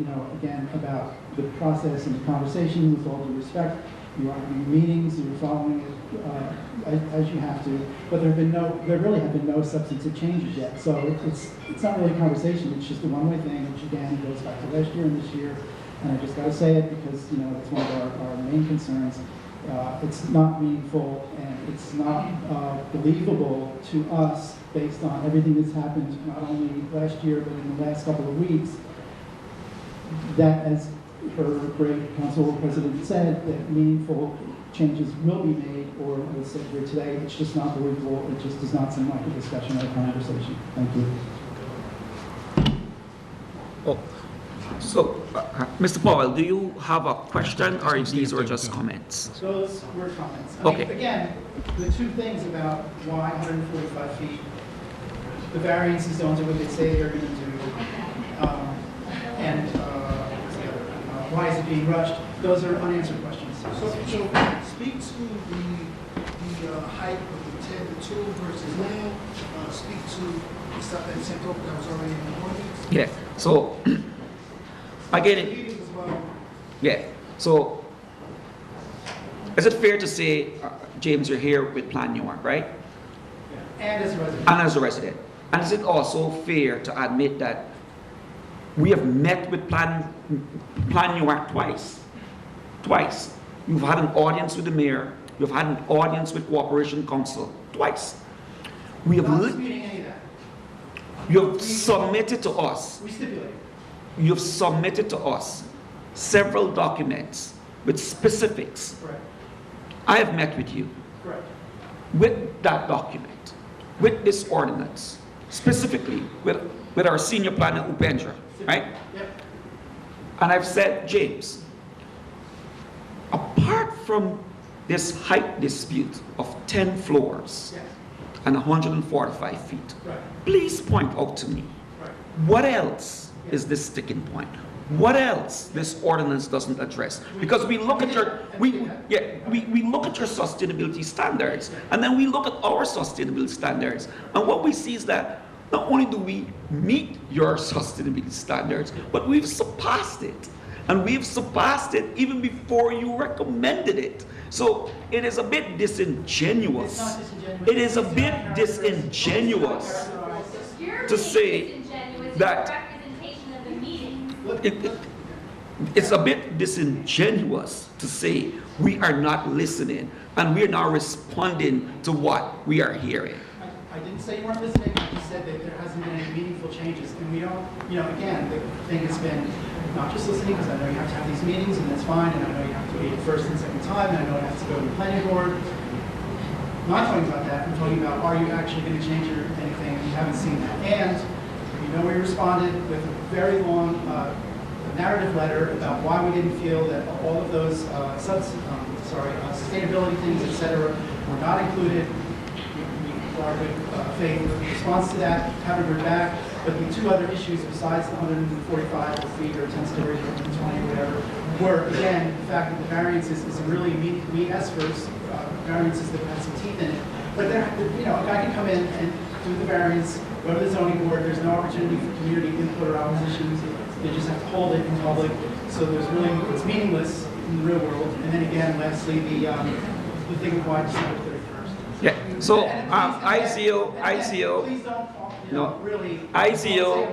again, about the process and the conversation, with all due respect, you are having meetings, you're following it as you have to, but there really have been no substantive changes yet. So it's not really a conversation, it's just a one-way thing, which again goes back to last year and this year. And I just got to say it because, it's one of our main concerns. It's not meaningful and it's not believable to us based on everything that's happened, not only last year, but in the last couple of weeks, that, as her great council president said, that meaningful changes will be made, or as said here today, it's just not believable. It just does not seem like a discussion or a conversation. Thank you. Oh, so, Mr. Powell, do you have a question, or these were just comments? Those were comments. Okay. Again, the two things about why 145 feet, the variances don't do what they say they're going to do, and what's the other? Why is it being rushed? Those are unanswered questions. So speak to the height of the 2 versus now. Speak to the stuff that you sent over that was already in the ordinance. Yeah, so, again, Meetings as well. yeah, so, is it fair to say, James, you're here with Plan Newark, right? And as a resident. And as a resident. And is it also fair to admit that we have met with Plan Newark twice? Twice. You've had an audience with the mayor. You've had an audience with Corporation Council. Twice. We have Not disputing any of that. you have submitted to us. We stipulate. You have submitted to us several documents with specifics. Correct. I have met with you Correct. with that document, with this ordinance, specifically with our senior planner Upendra, right? Yep. And I've said, James, apart from this height dispute of 10 floors Yes. and 145 feet, Right. please point out to me, Right. what else is this sticking point? What else this ordinance doesn't address? Because we look at we look at your sustainability standards, and then we look at our sustainability standards, and what we see is that not only do we meet your sustainability standards, but we've surpassed it. And we've surpassed it even before you recommended it. So it is a bit disingenuous. It's not disingenuous. It is a bit disingenuous to say that it's a bit disingenuous to say we are not listening and we're not responding to what we are hearing. I didn't say you weren't listening, I just said that there hasn't been any meaningful changes, and we don't, again, the thing has been not just listening, because I know you have to have these meetings, and that's fine, and I know you have to meet first and second time, and I know it has to go to the planning board. I'm not talking about that, I'm talking about, are you actually going to change anything, and you haven't seen that. And, we responded with a very long narrative letter about why we didn't feel that all of those sustainability things, et cetera, were not included. We are good faith response to that, haven't heard back. But the two other issues besides the 145 feet or 10 stories or 20 or whatever were, again, the fact that the variances is really meet S-first, variances that have some teeth in it. But there, a guy can come in and do the variance, go to the zoning board, there's no opportunity for community input or opposition. They just have to hold it in public. So there's really, it's meaningless in the real world. And then again, lastly, the thing of why December 31st. Yeah, so, And please don't, no, really. ICO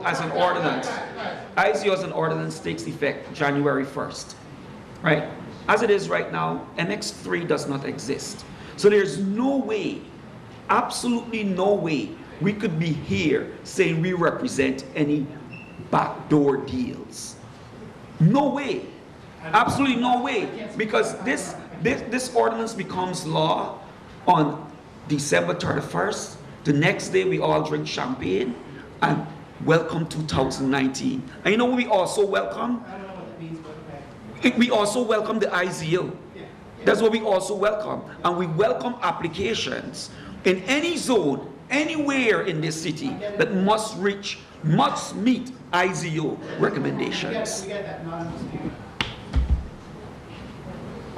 as an ordinance, ICO as an ordinance takes effect January 1st, right? As it is right now, MX3 does not exist. So there's no way, absolutely no way, we could be here saying we represent any backdoor deals. No way, absolutely no way, because this ordinance becomes law on December 31st. The next day we all drink champagne and welcome 2019. And you know what we also welcome? I don't know what that means, but okay. We also welcome the IZO. That's what we also welcome. And we welcome applications in any zone, anywhere in this city that must meet IZO recommendations. We get that, not understanding.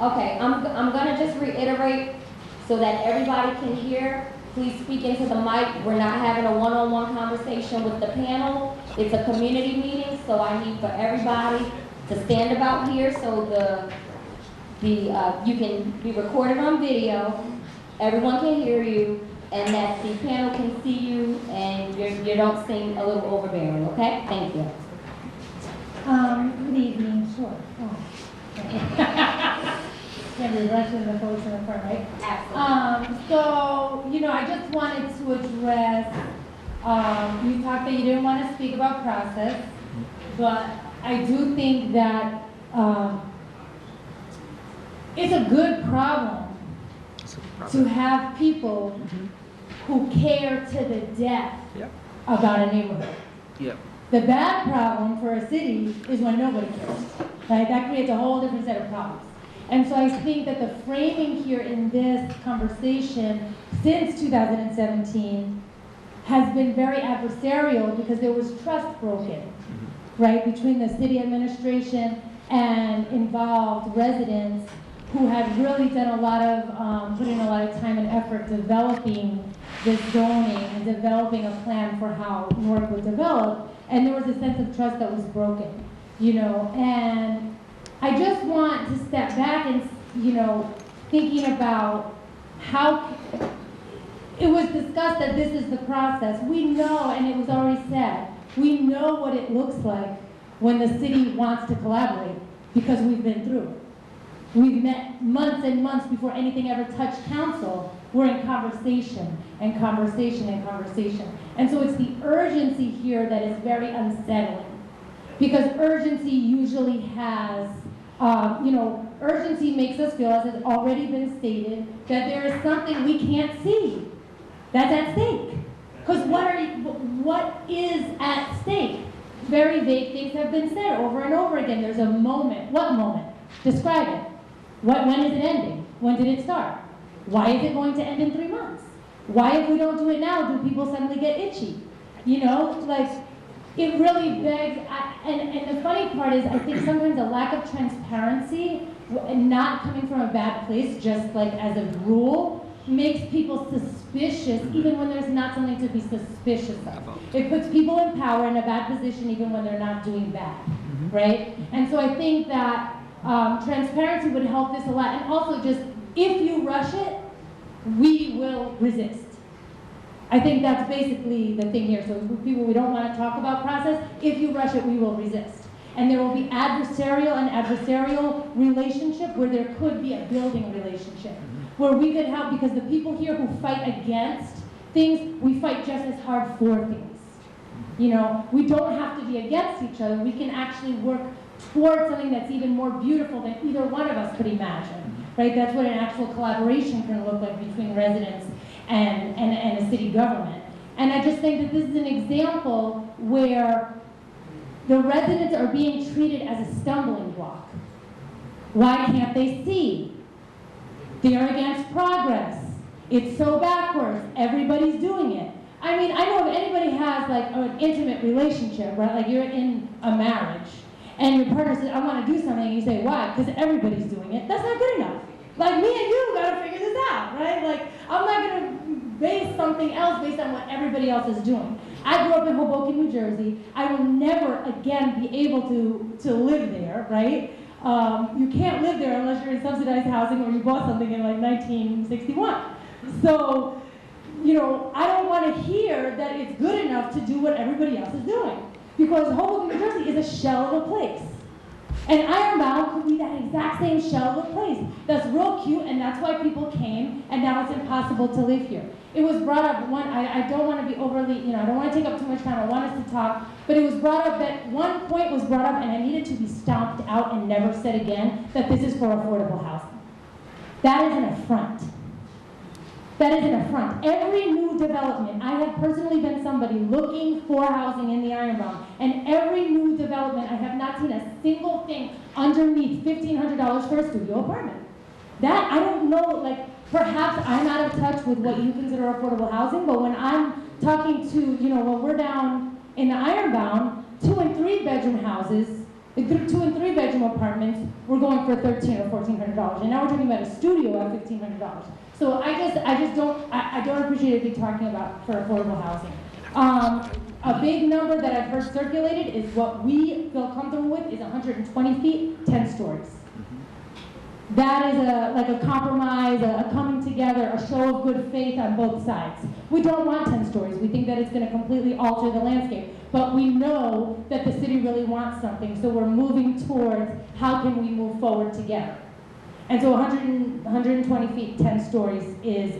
Okay, I'm gonna just reiterate so that everybody can hear. Please speak into the mic. We're not having a one-on-one conversation with the panel. It's a community meeting, so I need for everybody to stand about here so you can be recorded on video, everyone can hear you, and that the panel can see you and you don't seem a little overbearing, okay? Thank you. Good evening, sure. Oh. Yeah, the rest of the folks in the front, right? Absolutely. So, I just wanted to address, you talked that you didn't want to speak about process, but I do think that it's a good problem to have people who care to the death about a neighborhood. Yep. The bad problem for a city is when nobody cares, right? That creates a whole different set of problems. And so I think that the framing here in this conversation since 2017 has been very adversarial because there was trust broken, right, between the city administration and involved residents who had really done a lot of, put in a lot of time and effort developing this zoning and developing a plan for how Newark would develop. And there was a sense of trust that was broken, and I just want to step back and, thinking about how it was discussed that this is the process. We know, and it was already said, we know what it looks like when the city wants to collaborate because we've been through it. We've met months and months before anything ever touched council. We're in conversation and conversation and conversation. And so it's the urgency here that is very unsettling. Because urgency usually has, urgency makes us feel, as has already been stated, that there is something we can't see that's at stake. Because what is at stake? Very vague things have been said over and over again. There's a moment. What moment? Describe it. When is it ending? When did it start? Why is it going to end in 3 months? Why, if we don't do it now, do people suddenly get itchy? It really begs, and the funny part is, I think sometimes a lack of transparency, and not coming from a bad place, just like as a rule, makes people suspicious, even when there's not something to be suspicious of. It puts people in power in a bad position, even when they're not doing bad, right? And so I think that transparency would help this a lot, and also just, if you rush it, we will resist. I think that's basically the thing here. So people, we don't want to talk about process. If you rush it, we will resist. And there will be adversarial relationship where there could be a building relationship. Where we could help, because the people here who fight against things, we fight just as hard for things. We don't have to be against each other. We can actually work towards something that's even more beautiful than either one of us could imagine. Right? That's what an actual collaboration can look like between residents and a city government. And I just think that this is an example where The residents are being treated as a stumbling block. Why can't they see? They're against progress. It's so backwards. Everybody's doing it. I mean, I know if anybody has like an intimate relationship, right? Like you're in a marriage and your partner says, I want to do something, and you say, why? Because everybody's doing it. That's not good enough. Like me and you gotta figure this out, right? Like I'm not gonna base something else based on what everybody else is doing. I grew up in Hoboken, New Jersey. I will never again be able to live there, right? You can't live there unless you're in subsidized housing or you bought something in like 1961. So, you know, I don't want to hear that it's good enough to do what everybody else is doing. Because Hoboken, New Jersey is a shell of a place. And Ironbound could be that exact same shell of a place. That's real cute, and that's why people came, and now it's impossible to live here. It was brought up, I don't want to be overly, you know, I don't want to take up too much time, I want us to talk, but it was brought up that one point was brought up, and I needed to be stomped out and never said again, that this is for affordable housing. That is an affront. That is an affront. Every new development, I have personally been somebody looking for housing in the Ironbound, and every new development, I have not seen a single thing underneath $1,500 for a studio apartment. That, I don't know, like, perhaps I'm out of touch with what you consider affordable housing, but when I'm talking to, you know, when we're down in the Ironbound, 2 and 3 bedroom houses, 2 and 3 bedroom apartments, we're going for $1,300 or $1,400, and now we're talking about a studio at $1,500. So I don't appreciate it talking about for affordable housing. A big number that I've heard circulated is what we feel comfortable with is 120 feet, 10 stories. That is like a compromise, a coming together, a show of good faith on both sides. We don't want 10 stories. We think that it's going to completely alter the landscape. But we know that the city really wants something, so we're moving towards how can we move forward together. And so 120 feet, 10 stories is,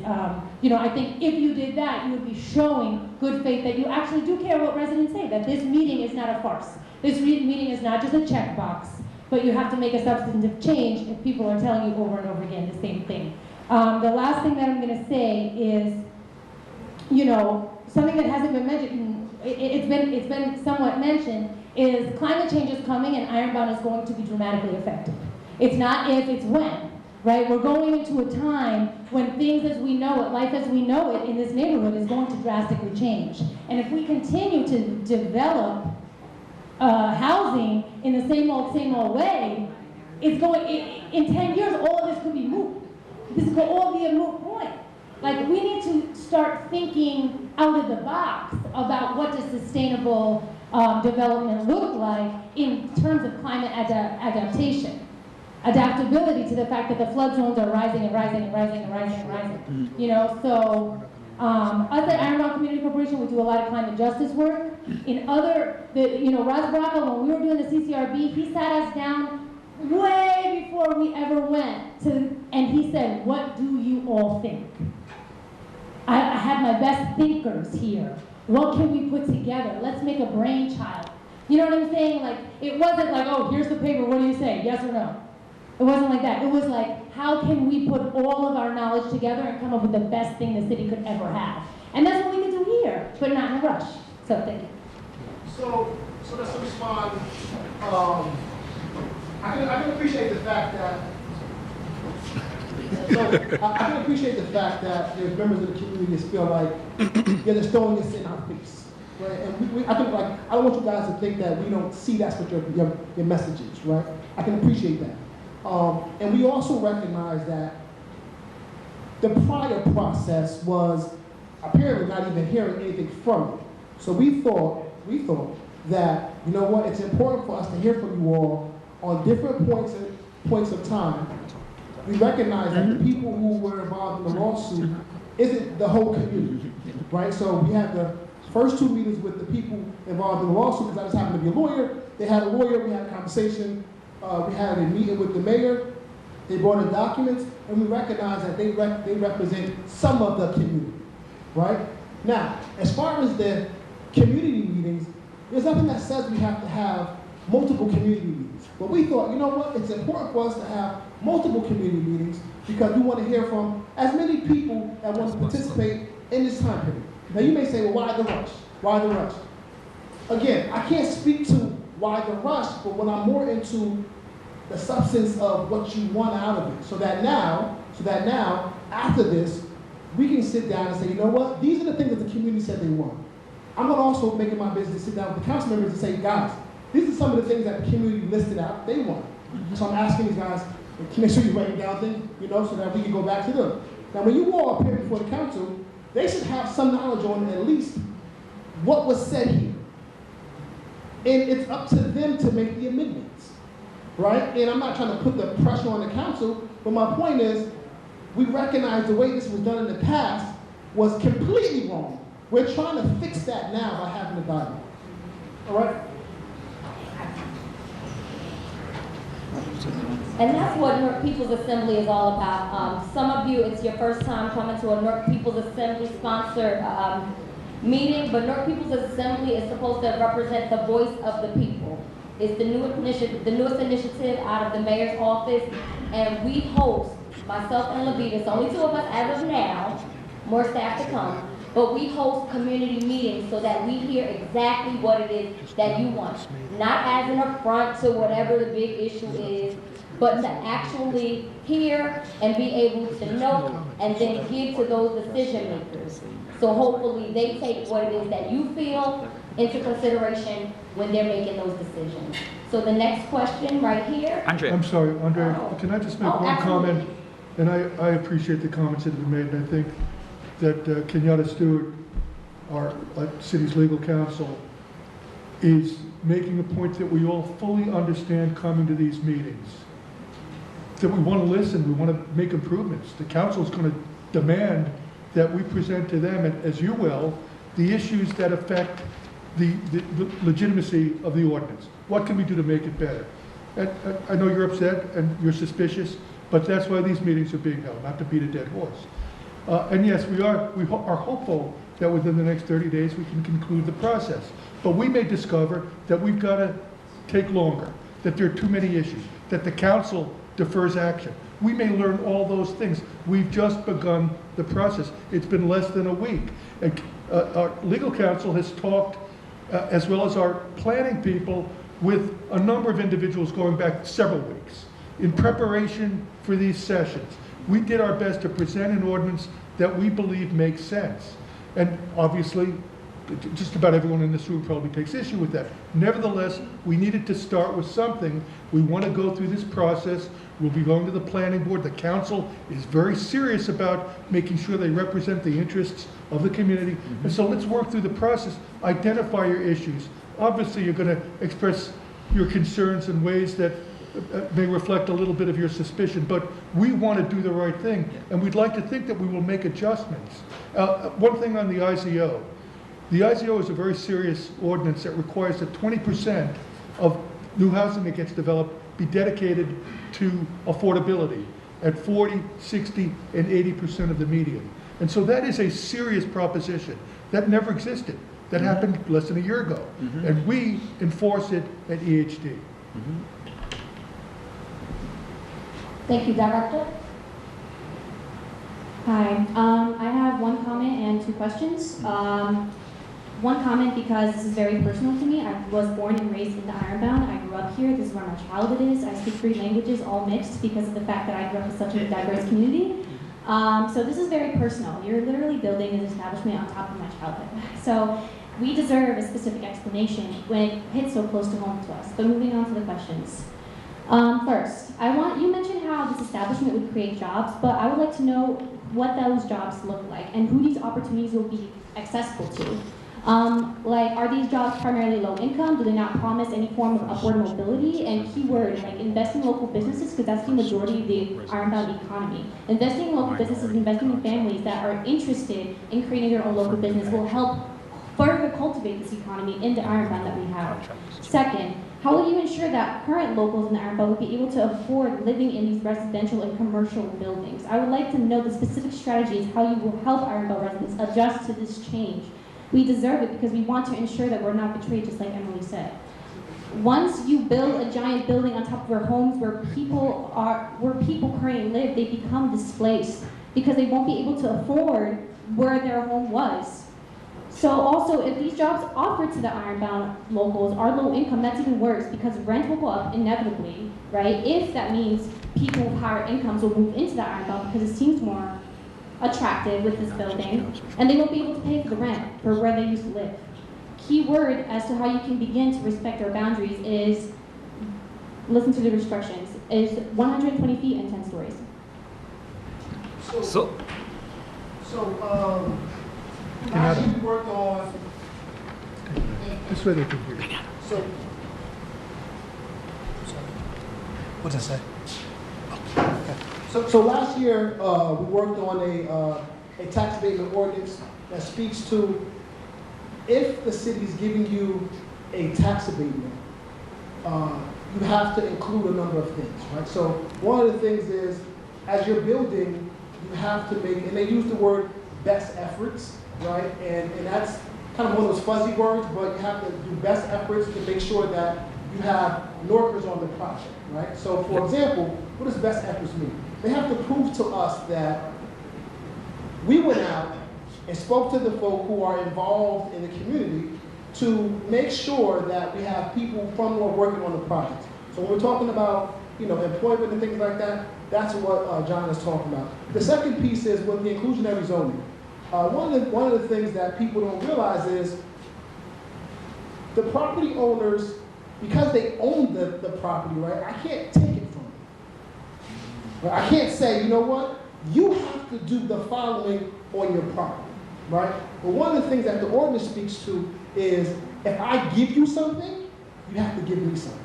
you know, I think if you did that, you would be showing good faith that you actually do care what residents say, that this meeting is not a farce. This meeting is not just a checkbox, but you have to make a substantive change if people are telling you over and over again the same thing. The last thing that I'm going to say is, you know, something that hasn't been mentioned, it's been somewhat mentioned, is climate change is coming and Ironbound is going to be dramatically affected. It's not if, it's when, right? We're going into a time when things as we know it, life as we know it in this neighborhood is going to drastically change. And if we continue to develop housing in the same old way, it's going, in 10 years, all of this could be moot. This could all be a moot point. Like, we need to start thinking out of the box about what does sustainable development look like in terms of climate adaptation. Adaptability to the fact that the flood zones are rising and rising and rising and rising and rising. You know, so us at Ironbound Community Corporation, we do a lot of climate justice work. In other, you know, Ras Braca, when we were doing the CCRB, he sat us down way before we ever went to, and he said, what do you all think? I have my best thinkers here. What can we put together? Let's make a brainchild. You know what I'm saying? Like, it wasn't like, oh, here's the paper, what do you say, yes or no? It wasn't like that. It was like, how can we put all of our knowledge together and come up with the best thing the city could ever have? And that's what we can do here, but not in a rush. So thank you. So let's respond. I can appreciate the fact that. I can appreciate the fact that there's members of the community that feel like they're just throwing this in our face, right? And I think, like, I don't want you guys to think that we don't see that's what your message is, right? I can appreciate that. And we also recognize that the prior process was apparently not even hearing anything from you. So we thought that, you know what, it's important for us to hear from you all on different points of time. We recognize that the people who were involved in the lawsuit isn't the whole community, right? So we had the first 2 meetings with the people involved in the lawsuit, because I just happened to be a lawyer. They had a lawyer, we had a conversation. We had a meeting with the mayor. They brought in documents, and we recognize that they represent some of the community, right? Now, as far as the community meetings, there's nothing that says we have to have multiple community meetings. But we thought, you know what, it's important for us to have multiple community meetings because we want to hear from as many people that want to participate in this time period. Now, you may say, well, why the rush? Why the rush? Again, I can't speak to why the rush, but when I'm more into the substance of what you want out of it. So that now, after this, we can sit down and say, you know what, these are the things that the community said they want. I'm gonna also make it my business to sit down with the council members and say, guys, these are some of the things that the community listed out they want. So I'm asking these guys, make sure you write down things, so that we can go back to them. Now, when you all appear before the council, they should have some knowledge on at least what was said here. And it's up to them to make the amendments, right? And I'm not trying to put the pressure on the council, but my point is, we recognize the way this was done in the past was completely wrong. We're trying to fix that now by having a dialogue. All right? And that's what Newark People's Assembly is all about. Some of you, it's your first time coming to a Newark People's Assembly sponsored meeting, but Newark People's Assembly is supposed to represent the voice of the people. It's the newest initiative out of the mayor's office, and we host, myself and Levita, it's only two of us as of now, more staff to come, but we host community meetings so that we hear exactly what it is that you want. Not as an affront to whatever the big issue is, but to actually hear and be able to know and then give to those decision makers. So hopefully they take what it is that you feel into consideration when they're making those decisions. So the next question right here. Andre. I'm sorry, Andre, can I just make one absolutely. comment? And I appreciate the comments that have been made, and I think that Kenyatta Stewart, our city's legal counsel, is making a point that we all fully understand coming to these meetings. That we want to listen, we want to make improvements. The council is going to demand that we present to them, and as you will, the issues that affect the legitimacy of the ordinance. What can we do to make it better? And I know you're upset and you're suspicious, but that's why these meetings are being held, not to beat a dead horse. And yes, we are hopeful that within the next 30 days we can conclude the process. But we may discover that we've got to take longer, that there are too many issues, that the council defers action. We may learn all those things. We've just begun the process. It's been less than a week. And our legal counsel has talked, as well as our planning people, with a number of individuals going back several weeks in preparation for these sessions. We did our best to present an ordinance that we believe makes sense. And obviously, just about everyone in this room probably takes issue with that. Nevertheless, we needed to start with something. We want to go through this process. We'll be going to the planning board. The council is very serious about making sure they represent the interests of the community. And so let's work through the process, identify your issues. Obviously, you're going to express your concerns in ways that may reflect a little bit of your suspicion, but we want to do the right thing, and we'd like to think that we will make adjustments. One thing on the IZO. The IZO is a very serious ordinance that requires that 20% of new housing that gets developed be dedicated to affordability at 40, 60, and 80% of the median. And so that is a serious proposition. That never existed. That happened less than a year ago. And we enforce it at EHD. Thank you, Director. Hi, I have one comment and two questions. One comment because this is very personal to me. I was born and raised in the Ironbound. I grew up here. This is where my childhood is. I speak 3 languages, all mixed because of the fact that I grew up in such a diverse community. So this is very personal. You're literally building an establishment on top of my childhood. So we deserve a specific explanation when it hits so close to home to us. But moving on to the questions. First, you mentioned how this establishment would create jobs, but I would like to know what those jobs look like and who these opportunities will be accessible to. Are these jobs primarily low income? Do they not promise any form of upward mobility? And keyword, like investing in local businesses, because that's the majority of the Ironbound economy. Investing in local businesses, investing in families that are interested in creating their own local business will help further cultivate this economy in the Ironbound that we have. Second, how will you ensure that current locals in the Ironbound will be able to afford living in these residential and commercial buildings? I would like to know the specific strategies, how you will help Ironbound residents adjust to this change. We deserve it because we want to ensure that we're not betrayed, just like Emily said. Once you build a giant building on top of our homes where people currently live, they become displaced because they won't be able to afford where their home was. So also, if these jobs offered to the Ironbound locals are low income, that's even worse because rent will go up inevitably, right? If that means people with higher incomes will move into the Ironbound because it seems more attractive with this building, and they won't be able to pay for the rent for where they used to live. Key word as to how you can begin to respect our boundaries is, listen to the restrictions, is 120 feet and 10 stories. So, Last year we worked on, This way they can hear you. so. What's that say? So last year, we worked on a tax abatement ordinance that speaks to if the city's giving you a tax abatement, you have to include a number of things, right? So one of the things is, as you're building, you have to make, and they use the word best efforts, right? And that's kind of one of those fuzzy words, but you have to do best efforts to make sure that you have Norkers on the project, right? So for example, what does best efforts mean? They have to prove to us that we went out and spoke to the folk who are involved in the community to make sure that we have people from North working on the project. So when we're talking about, employment and things like that, that's what John is talking about. The second piece is with the inclusionary zoning. One of the things that people don't realize is the property owners, because they own the property, right? I can't take it from them. Right? I can't say, you know what? You have to do the following on your property, right? But one of the things that the ordinance speaks to is if I give you something, you have to give me something,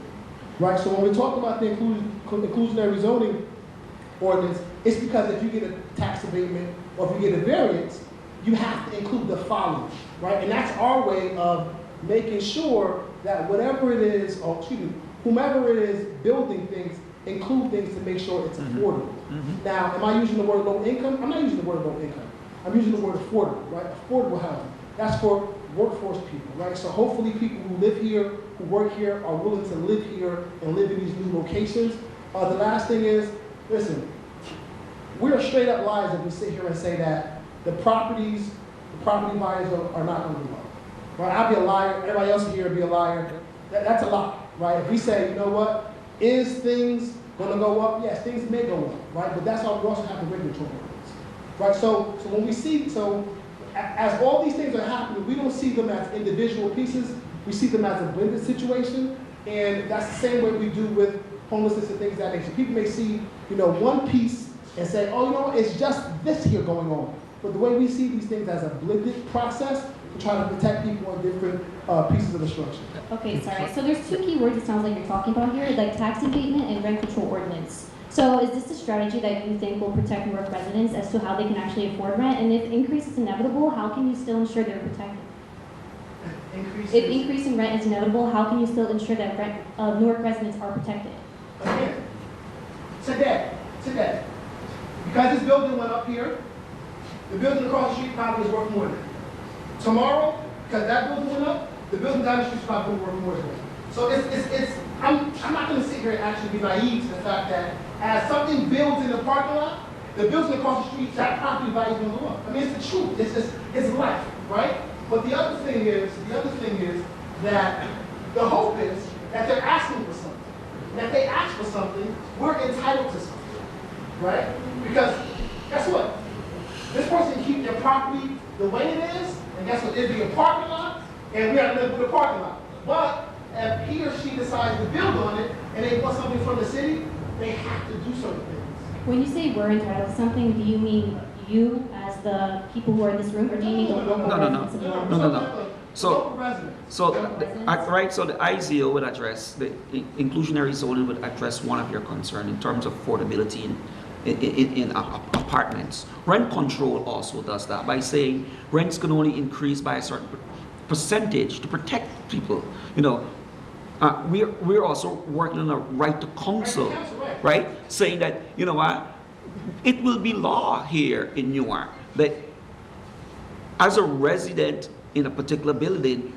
right? So when we talk about the inclusionary zoning ordinance, it's because if you get a tax abatement or if you get a variance, you have to include the following, right? And that's our way of making sure that whatever it is, or excuse me, whomever it is building things, include things to make sure it's affordable. Now, am I using the word low income? I'm not using the word low income. I'm using the word affordable, right? Affordable housing. That's for workforce people, right? So hopefully people who live here, who work here, are willing to live here and live in these new locations. The last thing is, listen, we're straight up liars if we sit here and say that the property buyers are not going to go up. Right? I'll be a liar. Everybody else here will be a liar. That's a lie, right? If we say, you know what, is things going to go up? Yes, things may go up, right? But that's how we also have the regulatory ordinance, right? So when we see, as all these things are happening, we don't see them as individual pieces. We see them as a blended situation, and that's the same way we do with homelessness and things of that nature. People may see, one piece and say, oh, it's just this here going on. But the way we see these things as a blended process, we try to protect people on different pieces of the structure. Okay, sorry. So there's two key words it sounds like you're talking about here, like tax abatement and rent control ordinance. So is this a strategy that you think will protect Newark residents as to how they can actually afford rent? And if increase is inevitable, how can you still ensure they're protected? If increasing rent is inevitable, how can you still ensure that Newark residents are protected? Again, today, because this building went up here, the building across the street probably is worth more than that. Tomorrow, because that building went up, the building down the street is probably worth more than that. So I'm not going to sit here and actually be naive to the fact that as something builds in the parking lot, the building across the street, that property value is going to go up. I mean, it's the truth. It's life, right? But the other thing is that the hope is that they're asking for something. And if they ask for something, we're entitled to something, right? Because guess what? This person can keep their property the way it is, and guess what? It'd be a parking lot, and we have to live with a parking lot. But if he or she decides to build on it, and they want something from the city, they have to do certain things. When you say we're entitled to something, do you mean you as the people who are in this room, or do you mean the local residents of Newark? No. So the IZO would address, the inclusionary zoning would address one of your concerns in terms of affordability in apartments. Rent control also does that by saying rents can only increase by a certain percentage to protect people. We're also working on a right to counsel, right? Saying that, it will be law here in Newark that as a resident in a particular building,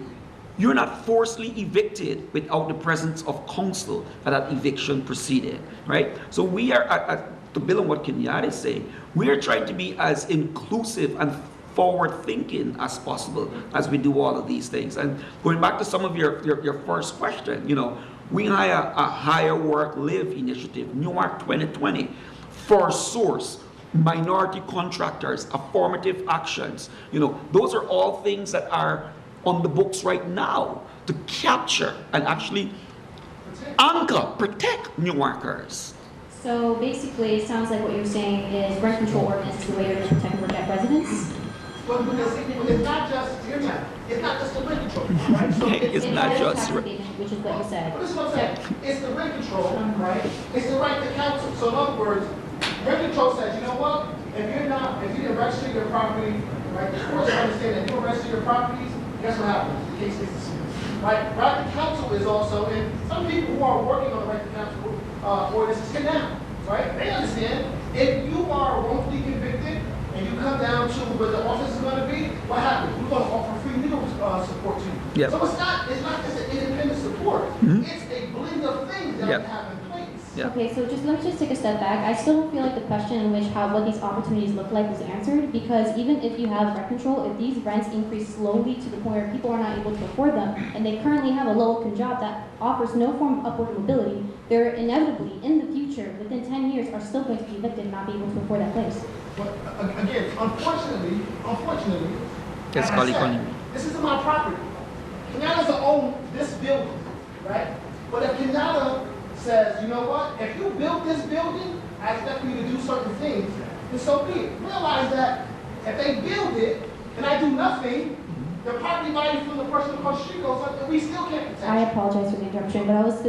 you're not forcibly evicted without the presence of counsel at that eviction proceeding, right? So we are, to build on what Kenyatta is saying, we are trying to be as inclusive and forward thinking as possible as we do all of these things. And going back to some of your first question, you know, we hire a Hire Work Live initiative, Newark 2020, First Source, minority contractors, affirmative actions. You know, those are all things that are on the books right now to capture and actually anchor, protect Newarkers. So basically, it sounds like what you're saying is rent control ordinance is the way to protect and protect residents. But it's not just, hear me out, it's not just the rent control, right? So It's not all just tax rent. abatement, which is what you said. But this is what I'm saying, it's the rent control, right? It's the right to counsel. So in other words, rent control says, you know what? If you didn't register your property, right, the courts understand that if you don't register your properties, guess what happens? The case gets dismissed, right? Right to counsel is also, and some people who are working on the right to counsel ordinances can now, right? They understand if you are wrongfully convicted and you come down to where the office is going to be, what happens? We're going to offer free legal support to you. Yep. So it's not just an independent support. It's a blend of things that Yep. we have in place. Yeah. Okay, so let me just take a step back. I still don't feel like the question in which what these opportunities look like was answered, because even if you have rent control, if these rents increase slowly to the point where people are not able to afford them, and they currently have a low-income job that offers no form of upward mobility, they're inevitably, in the future, within 10 years, are still going to be evicted and not be able to afford that place. But again, unfortunately, It's like I called said, economy. this isn't my property. Kenyatta's own this building, right? But if Kenyatta says, you know what, if you built this building, I expect you to do certain things, then so be it. Realize that if they build it and I do nothing, the property value from the person across the street goes up, and we still can't protect I it. apologize for the interruption, but I was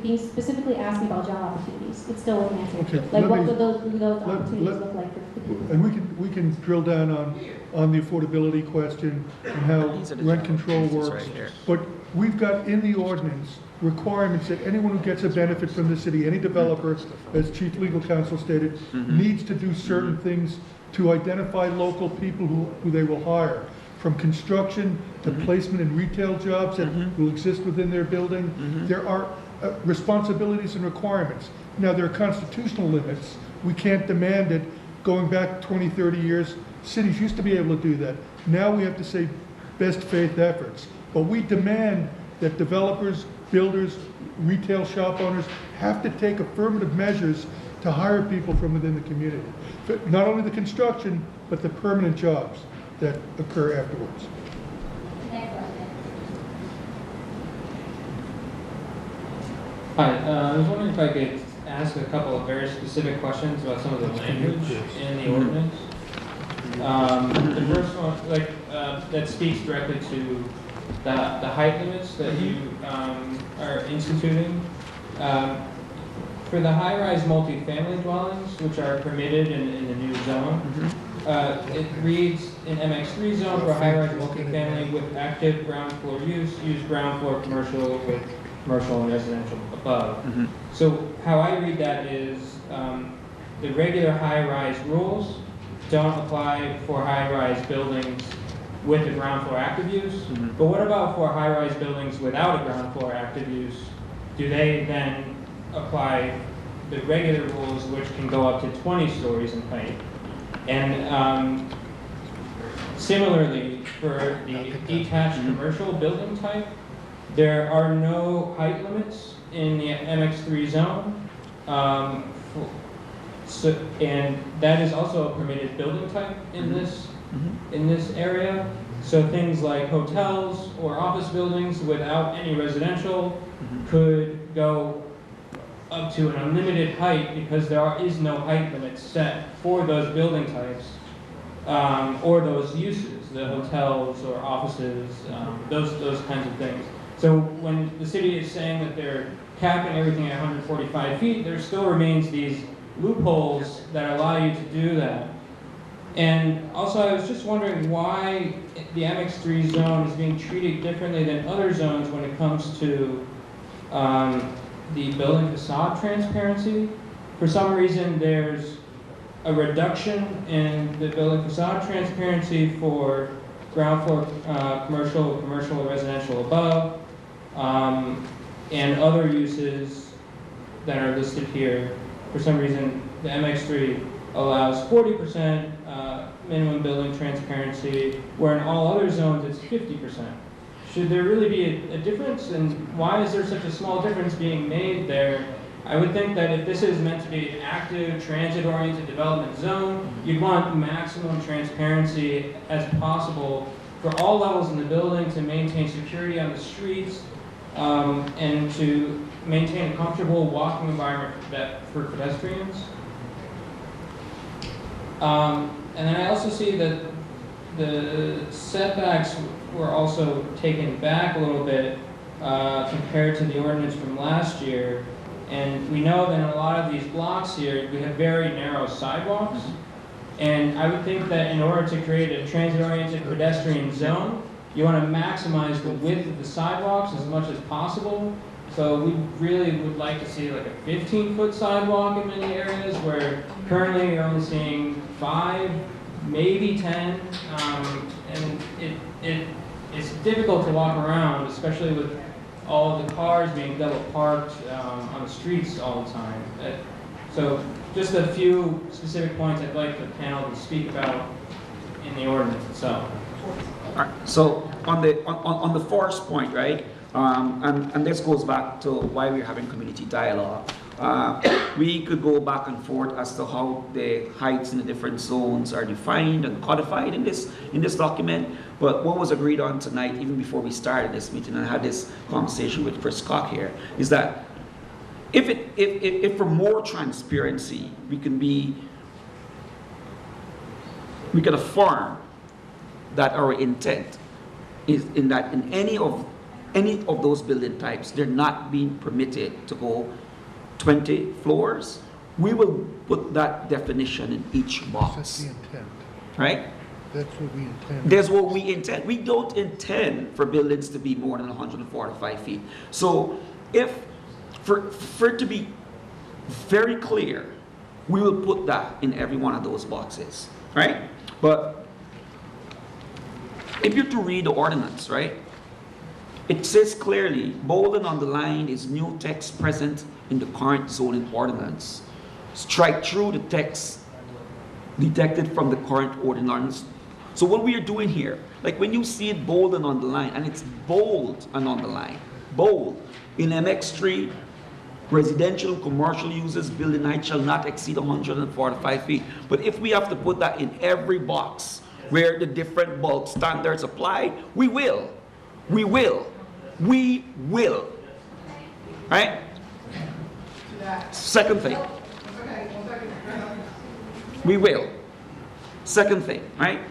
being specifically asking about job opportunities. It still wasn't answered. Okay, Like, let what me- would those opportunities let- look like for people? And we can drill down on the affordability question and how These are the rent job control opportunities works. right here. But we've got in the ordinance requirements that anyone who gets a benefit from the city, any developer, as Chief Legal Counsel stated, needs to do certain things to identify local people who they will hire. From construction to placement in retail jobs that will exist within their building. There are responsibilities and requirements. Now, there are constitutional limits. We can't demand it. Going back 20, 30 years, cities used to be able to do that. Now we have to say best faith efforts. But we demand that developers, builders, retail shop owners have to take affirmative measures to hire people from within the community. Not only the construction, but the permanent jobs that occur afterwards. Hi, I was wondering if I could ask a couple of very specific questions about some of the language in the ordinance. The first one, that speaks directly to the height limits that you are instituting. For the high-rise multifamily dwellings, which are permitted in the new zone, it reads in MX3 zone for high-rise multifamily with active ground floor use ground floor commercial with commercial and residential above. So how I read that is the regular high-rise rules don't apply for high-rise buildings with the ground floor active use. But what about for high-rise buildings without a ground floor active use? Do they then apply the regular rules, which can go up to 20 stories in height? And similarly, for the detached commercial building type, there are no height limits in the MX3 zone. And that is also a permitted building type in this area. So things like hotels or office buildings without any residential could go up to an unlimited height because there is no height limit set for those building types or those uses, the hotels or offices, those kinds of things. So when the city is saying that they're capping everything at 145 feet, there still remains these loopholes that allow you to do that. And also, I was just wondering why the MX3 zone is being treated differently than other zones when it comes to the building facade transparency. For some reason, there's a reduction in the building facade transparency for ground floor commercial and residential above, and other uses that are listed here. For some reason, the MX3 allows 40% minimum building transparency, where in all other zones it's 50%. Should there really be a difference, and why is there such a small difference being made there? I would think that if this is meant to be an active, transit-oriented development zone, you'd want maximum transparency as possible for all levels in the building to maintain security on the streets, and to maintain a comfortable walking environment for pedestrians. And then I also see that the setbacks were also taken back a little bit compared to the ordinance from last year. And we know that in a lot of these blocks here, we have very narrow sidewalks. And I would think that in order to create a transit-oriented pedestrian zone, you want to maximize the width of the sidewalks as much as possible. So we really would like to see like a 15-foot sidewalk in many areas where currently you're only seeing 5, maybe 10. And it's difficult to walk around, especially with all of the cars being double parked on the streets all the time. So just a few specific points I'd like the panel to speak about in the ordinance itself. All right, so on the first point, right, and this goes back to why we're having community dialogue. We could go back and forth as to how the heights in the different zones are defined and codified in this document. But what was agreed on tonight, even before we started this meeting, and I had this conversation with Chris Cock here, is that if for more transparency, we can affirm that our intent is in that in any of those building types, they're not being permitted to go 20 floors, we will put that definition in each box. That's the intent. Right? That's what we intend. That's what we intend. We don't intend for buildings to be more than 145 feet. So for it to be very clear, we will put that in every one of those boxes, right? But if you're to read the ordinance, right, it says clearly, bold and underlined is new text present in the current zoning ordinance. Strike through the text detected from the current ordinance. So what we are doing here, like when you see it bold and underlined, and it's bold and underlined, bold, in MX3, residential and commercial uses building height shall not exceed 145 feet. But if we have to put that in every box where the different bulk standards apply, we will. We will. We will. Right? Second thing. We will. Second thing, right?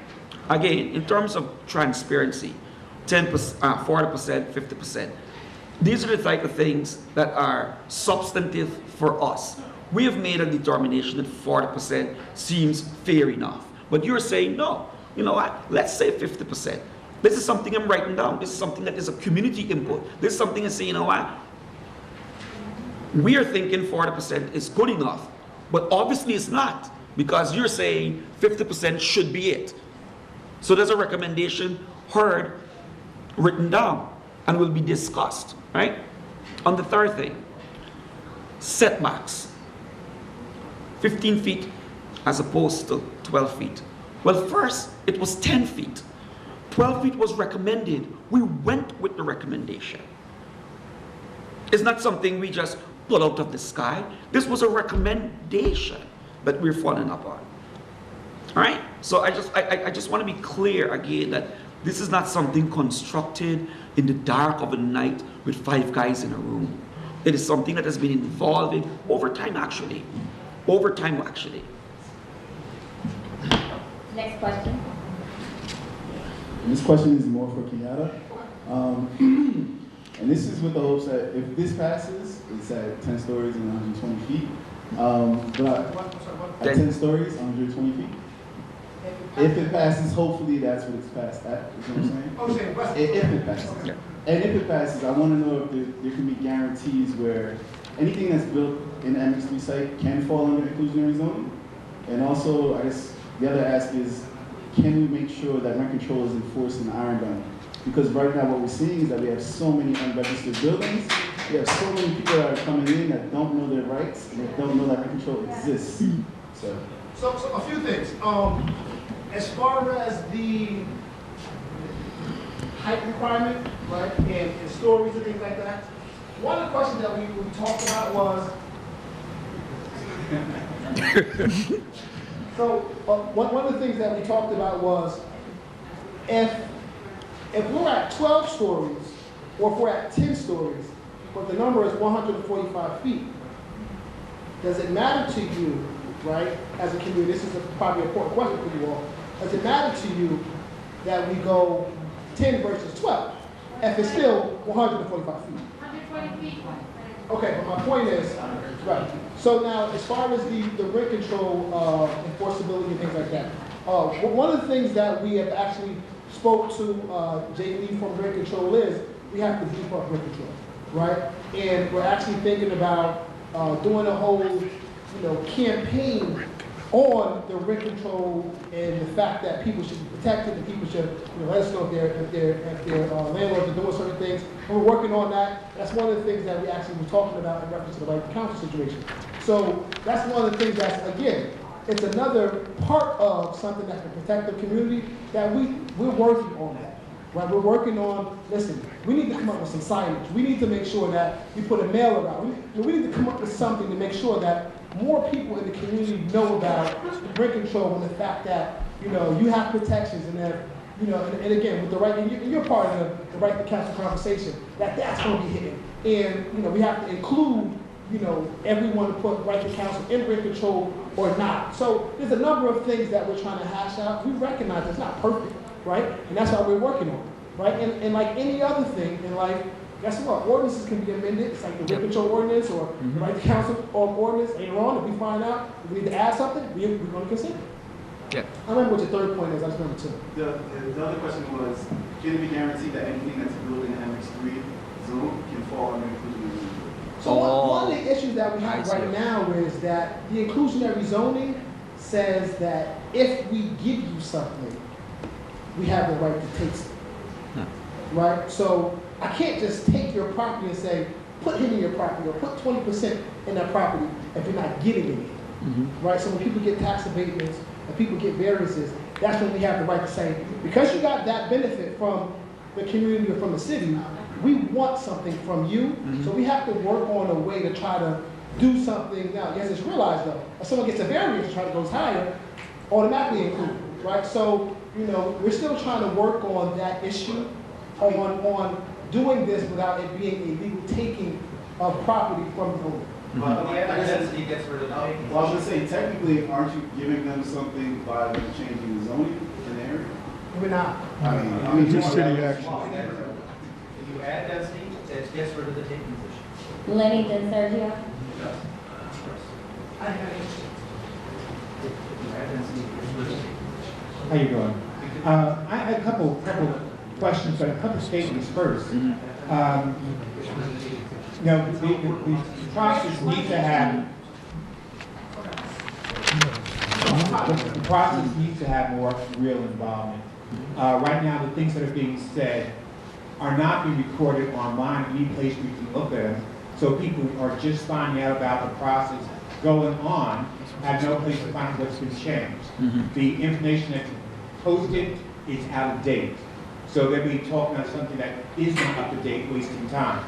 Again, in terms of transparency, 10%, 40%, 50%. These are the type of things that are substantive for us. We have made a determination that 40% seems fair enough. But you're saying, no, you know what? Let's say 50%. This is something I'm writing down. This is something that is a community input. This is something that's saying, you know what? We are thinking 40% is good enough. But obviously it's not, because you're saying 50% should be it. So there's a recommendation heard, written down, and will be discussed, right? On the third thing, setbacks. 15 feet as opposed to 12 feet. Well, first, it was 10 feet. 12 feet was recommended. We went with the recommendation. It's not something we just pull out of the sky. This was a recommendation that we're following up on. All right? So I just want to be clear again that this is not something constructed in the dark of the night with 5 guys in a room. It is something that has been evolving over time, actually. Over time, actually. Next question. This question is more for Kenyatta. And this is with the hopes that if this passes, it's at 10 stories and 120 feet. At 10 stories, 120 feet. If it passes, hopefully that's what it's passed at. You know what I'm saying? If it passes. Yeah. And if it passes, I want to know if there can be guarantees where anything that's built in the MX3 site can fall under inclusionary zoning. And also, I guess the other ask is, can we make sure that rent control is enforced in Ironbound? Because right now what we're seeing is that we have so many unregistered buildings. We have so many people that are coming in that don't know their rights and that don't know that rent control exists. So a few things. as far as the height requirement, right, and stories and things like that, one of the questions that we talked about was, so one of the things that we talked about was, if we're at 12 stories, or if we're at 10 stories, but the number is 145 feet, does it matter to you, right, as a community, this is probably an important question for you all, does it matter to you that we go 10 versus 12, if it's still 145 feet? 120 feet. Okay, but my point is, right, so now as far as the rent control enforceability and things like that, one of the things that we have actually spoke to Jay Lee from rent control is we have to beef up rent control, right? And we're actually thinking about doing a whole, campaign on the rent control and the fact that people should be protected and people should, let us know if their landlords are doing certain things. And we're working on that. That's one of the things that we actually were talking about in reference to the right to counsel situation. So that's one of the things that's, again, it's another part of something that can protect the community that we're working on that. Right, we're working on, listen, we need to come up with some signage. We need to make sure that we put a mailer out. We need to come up with something to make sure that more people in the community know about rent control and the fact that, you have protections and that, and again, with the right, and you're part of the right to counsel conversation, that's going to be hidden. And, we have to include, everyone to put right to counsel in rent control or not. So there's a number of things that we're trying to hash out. We recognize it's not perfect. Right? And that's what we're working on. Right? And like any other thing in life, guess what? Ordinances can be amended. It's like the rent control ordinance or the right to counsel ordinance. Later on, if we find out we need to add something, we're going to consider. Yeah. I remember what your third point is. I just remember two. The other question was, can it be guaranteed that anything that's built in the MX3 zone can fall under inclusionary zoning? So one of the issues that we have right now is that the inclusionary zoning says that if we give you something, we have the right to taste it, right? So I can't just take your property and say, put him in your property or put 20% in that property if you're not getting it, right? So when people get tax abatements and people get variances, that's when we have the right to say, because you got that benefit from the community or from the city, we want something from you. So we have to work on a way to try to do something. Now, yes, it's realized though, if someone gets a variance and try to go higher, automatically included, right? So, we're still trying to work on that issue, on doing this without it being a legal taking of property from the owner. But the density gets rid of the taking. Well, I was going to say, technically, aren't you giving them something by changing the zoning in the area? We're not. I mean, Just city action. If you add density, it gets rid of the taking issue. Lenny, then Sergio. How you doing? I had a couple questions, but a couple statements first. The process needs to have more real involvement. Right now, the things that are being said are not being recorded online, any place we can look at them. So people are just finding out about the process going on, have no place to find what's been changed. The information that's posted is out of date. So they'll be talking about something that isn't up to date, wasting time.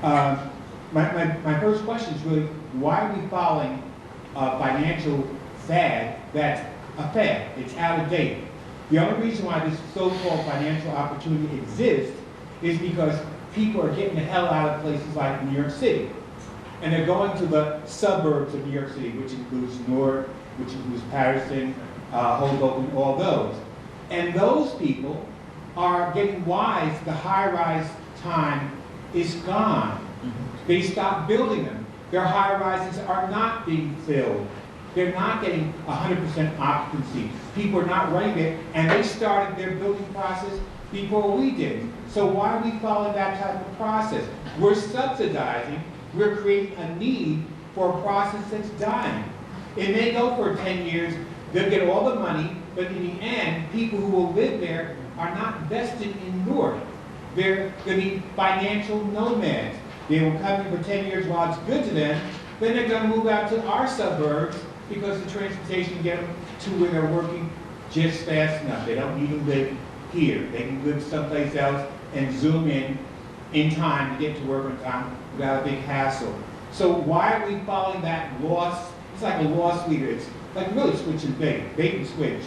My first question is really, why are we following a financial fad that's a fad? It's out of date. The only reason why this so-called financial opportunity exists is because people are getting the hell out of places like New York City. And they're going to the suburbs of New York City, which includes Newark, which includes Patterson, Hoboken, all those. And those people are getting wise. The high-rise time is gone. They stopped building them. Their high-rises are not being filled. They're not getting 100% occupancy. People are not running it, and they started their building process before we did. So why are we following that type of process? We're subsidizing. We're creating a need for a process that's dying. It may go for 10 years, they'll get all the money, but in the end, people who will live there are not vested in Newark. They're going to be financial nomads. They will come in for 10 years while it's good to them, then they're going to move out to our suburbs because the transportation to get them to where they're working just fast enough. They don't need to live here. They can live someplace else and zoom in time to get to work on time without a big hassle. So why are we following that loss? It's like a loss leader. It's like really switch and bait and switch.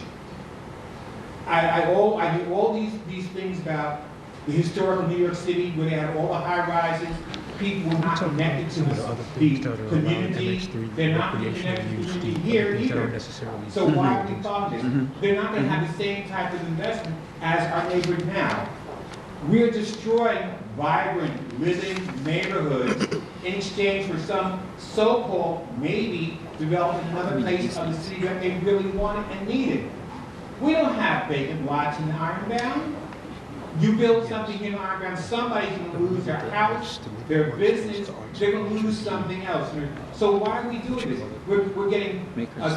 I hear all these things about the historical New York City where they have all the high rises. People were not connected to the community. They're not connected to the community here either. So why are we following this? They're not going to have the same type of investment as our neighbors now. We're destroying vibrant, living neighborhoods in exchange for some so-called maybe developing another place of the city that they really wanted and needed. We don't have vacant lots in Ironbound. You build something in Ironbound, somebody's going to lose their house, their business, they're going to lose something else. So why are we doing this? We're getting a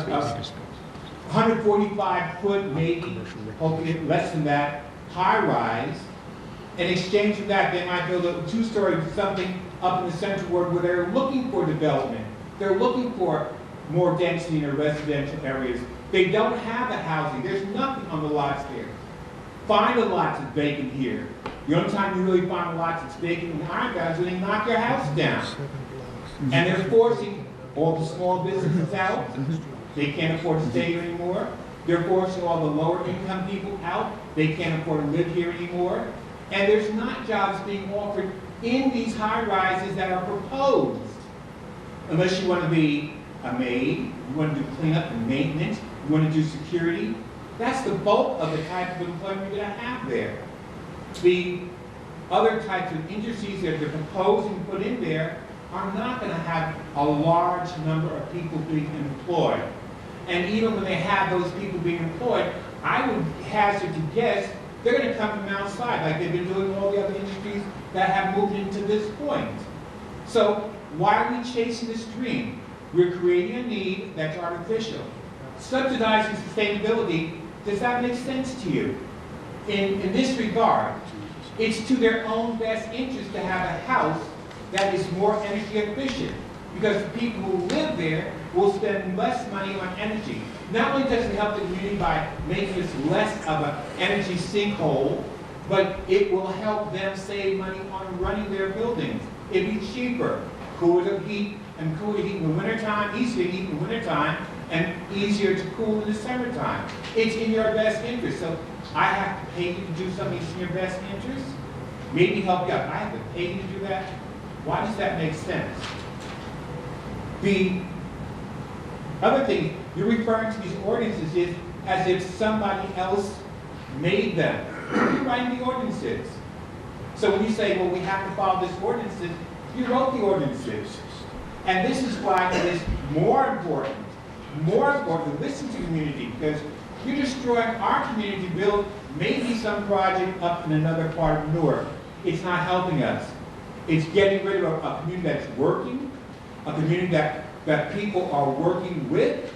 145-foot, maybe, hopefully less than that, high-rise. In exchange for that, they might build a two-story something up in the Central Ward where they're looking for development. They're looking for more density in their residential areas. They don't have the housing. There's nothing on the lots there. Find the lots that's vacant here. The only time you really find a lot that's vacant in Ironbound is when they knock your house down. And they're forcing all the small businesses out. They can't afford to stay here anymore. They're forcing all the lower income people out. They can't afford to live here anymore. And there's not jobs being offered in these high rises that are proposed. Unless you want to be a maid, you want to do cleanup and maintenance, you want to do security. That's the bulk of the type of employment you're going to have there. The other types of industries that they're proposing to put in there are not going to have a large number of people being employed. And even when they have those people being employed, I would hazard to guess they're going to come from outside, like they've been doing all the other industries that have moved into this point. So why are we chasing this dream? We're creating a need that's artificial. Subsidizing sustainability, does that make sense to you? In this regard, it's to their own best interest to have a house that is more energy efficient, because the people who live there will spend less money on energy. Not only does it help the community by making us less of an energy sinkhole, but it will help them save money on running their buildings. It'd be cheaper, cooler to heat, and cooler to heat in the wintertime, easier to heat in the wintertime, and easier to cool in the summertime. It's in your best interest. So I have to pay you to do something that's in your best interest? Maybe help you out. I have to pay you to do that? Why does that make sense? The other thing, you're referring to these ordinances as if somebody else made them. You're writing the ordinances. So when you say, well, we have to follow this ordinances, you wrote the ordinances. And this is why it is more important to listen to the community, because you're destroying our community to build maybe some project up in another part of Newark. It's not helping us. It's getting rid of a community that's working, a community that people are working with.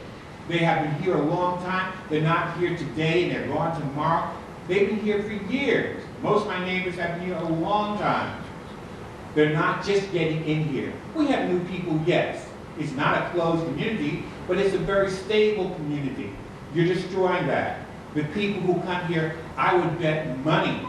They have been here a long time. They're not here today and they're gone tomorrow. They've been here for years. Most of my neighbors have been here a long time. They're not just getting in here. We have new people, yes. It's not a closed community, but it's a very stable community. You're destroying that. The people who come here, I would bet money,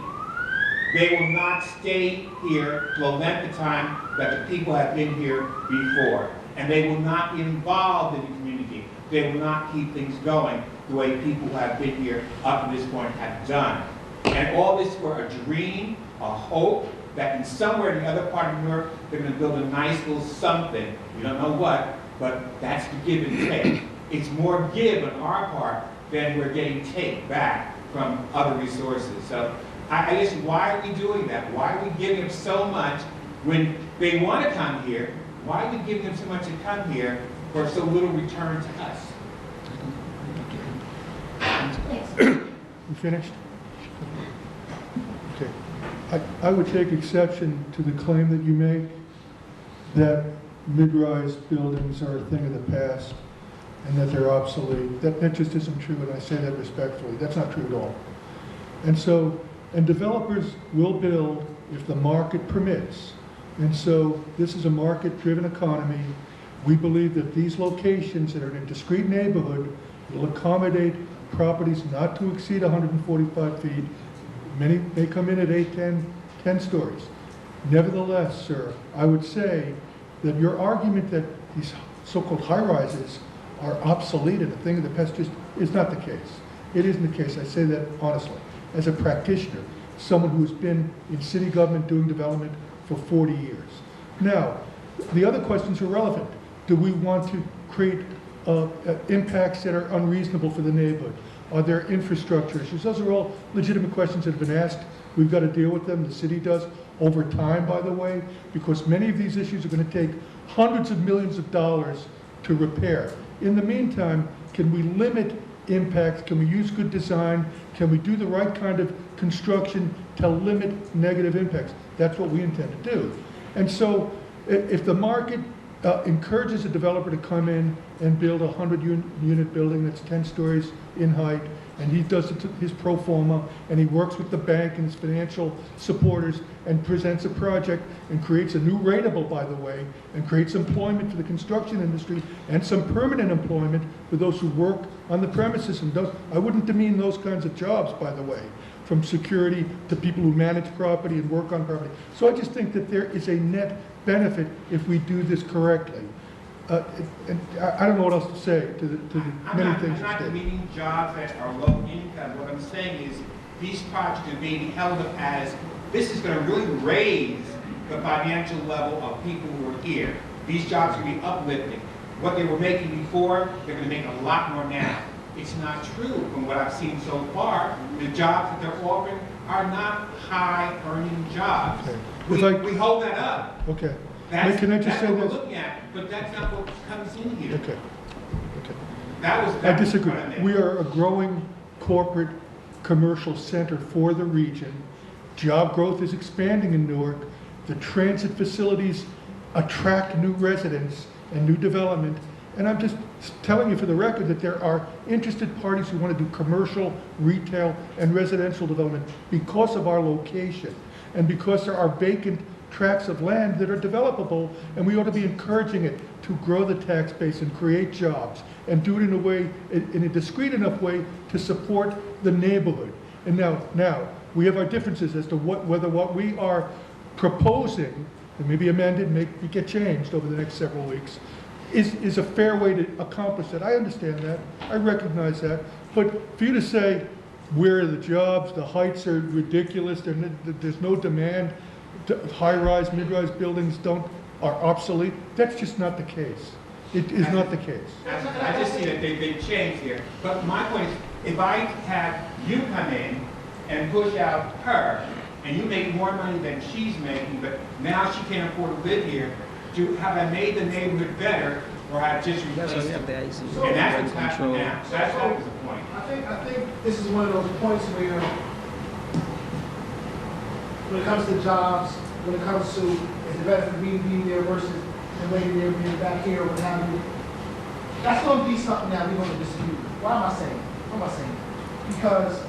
they will not stay here for the length of time that the people have been here before. And they will not be involved in the community. They will not keep things going the way people who have been here up to this point have done. And all this for a dream, a hope, that in somewhere in the other part of New York, they're going to build a nice little something. We don't know what, but that's the give and take. It's more give on our part than we're getting take back from other resources. So I guess, why are we doing that? Why are we giving them so much when they want to come here? Why are we giving them so much to come here for so little return to us? You finished? Okay. I would take exception to the claim that you make that mid-rise buildings are a thing of the past and that they're obsolete. That just isn't true, and I say that respectfully. That's not true at all. And developers will build if the market permits. And so this is a market-driven economy. We believe that these locations that are in a discrete neighborhood will accommodate properties not to exceed 145 feet. Many may come in at 8, 10 stories. Nevertheless, sir, I would say that your argument that these so-called high-rises are obsolete and a thing of the past is not the case. It isn't the case. I say that honestly. As a practitioner, someone who's been in city government doing development for 40 years. Now, the other questions are relevant. Do we want to create impacts that are unreasonable for the neighborhood? Are there infrastructure issues? Those are all legitimate questions that have been asked. We've got to deal with them. The city does over time, by the way, because many of these issues are going to take hundreds of millions of dollars to repair. In the meantime, can we limit impacts? Can we use good design? Can we do the right kind of construction to limit negative impacts? That's what we intend to do. And so if the market encourages a developer to come in and build a 100-unit building that's 10 stories in height, and he does his pro forma, and he works with the bank and his financial supporters and presents a project and creates a new rateable, by the way, and creates employment for the construction industry and some permanent employment for those who work on the premises. And I wouldn't demean those kinds of jobs, by the way, from security to people who manage property and work on property. So I just think that there is a net benefit if we do this correctly. And I don't know what else to say to the many things. I'm not demeaning jobs that are low income. What I'm saying is these projects are being held up as this is going to really raise the financial level of people who are here. These jobs will be uplifting. What they were making before, they're going to make a lot more now. It's not true from what I've seen so far. The jobs that they're offering are not high-earning jobs. Okay. We hold that up. Okay. That's, Can I just that's say what we're this? looking at, but that's not what comes in here. Okay. Okay. That I disagree. what I meant. We are a growing corporate commercial center for the region. Job growth is expanding in Newark. The transit facilities attract new residents and new development. And I'm just telling you for the record that there are interested parties who want to do commercial, retail, and residential development because of our location and because there are vacant tracts of land that are developable, and we ought to be encouraging it to grow the tax base and create jobs and do it in a way, in a discreet enough way to support the neighborhood. And now we have our differences as to whether what we are proposing, and maybe amended, maybe get changed over the next several weeks, is a fair way to accomplish that. I understand that. I recognize that. But for you to say, where are the jobs, the heights are ridiculous, there's no demand, high-rise, mid-rise buildings are obsolete, that's just not the case. It is not the case. I just see that they changed here. But my point is, if I have you come in and push out her, and you make more money than she's making, but now she can't afford to live here, have I made the neighborhood better, or have just replaced it? And that's what's happening now. That was the point. I think this is one of those points where, when it comes to jobs, when it comes to, is it better for me to be there versus the lady there being back here or what have you, that's going to be something that we're going to dispute. Why am I saying? What am I saying? Because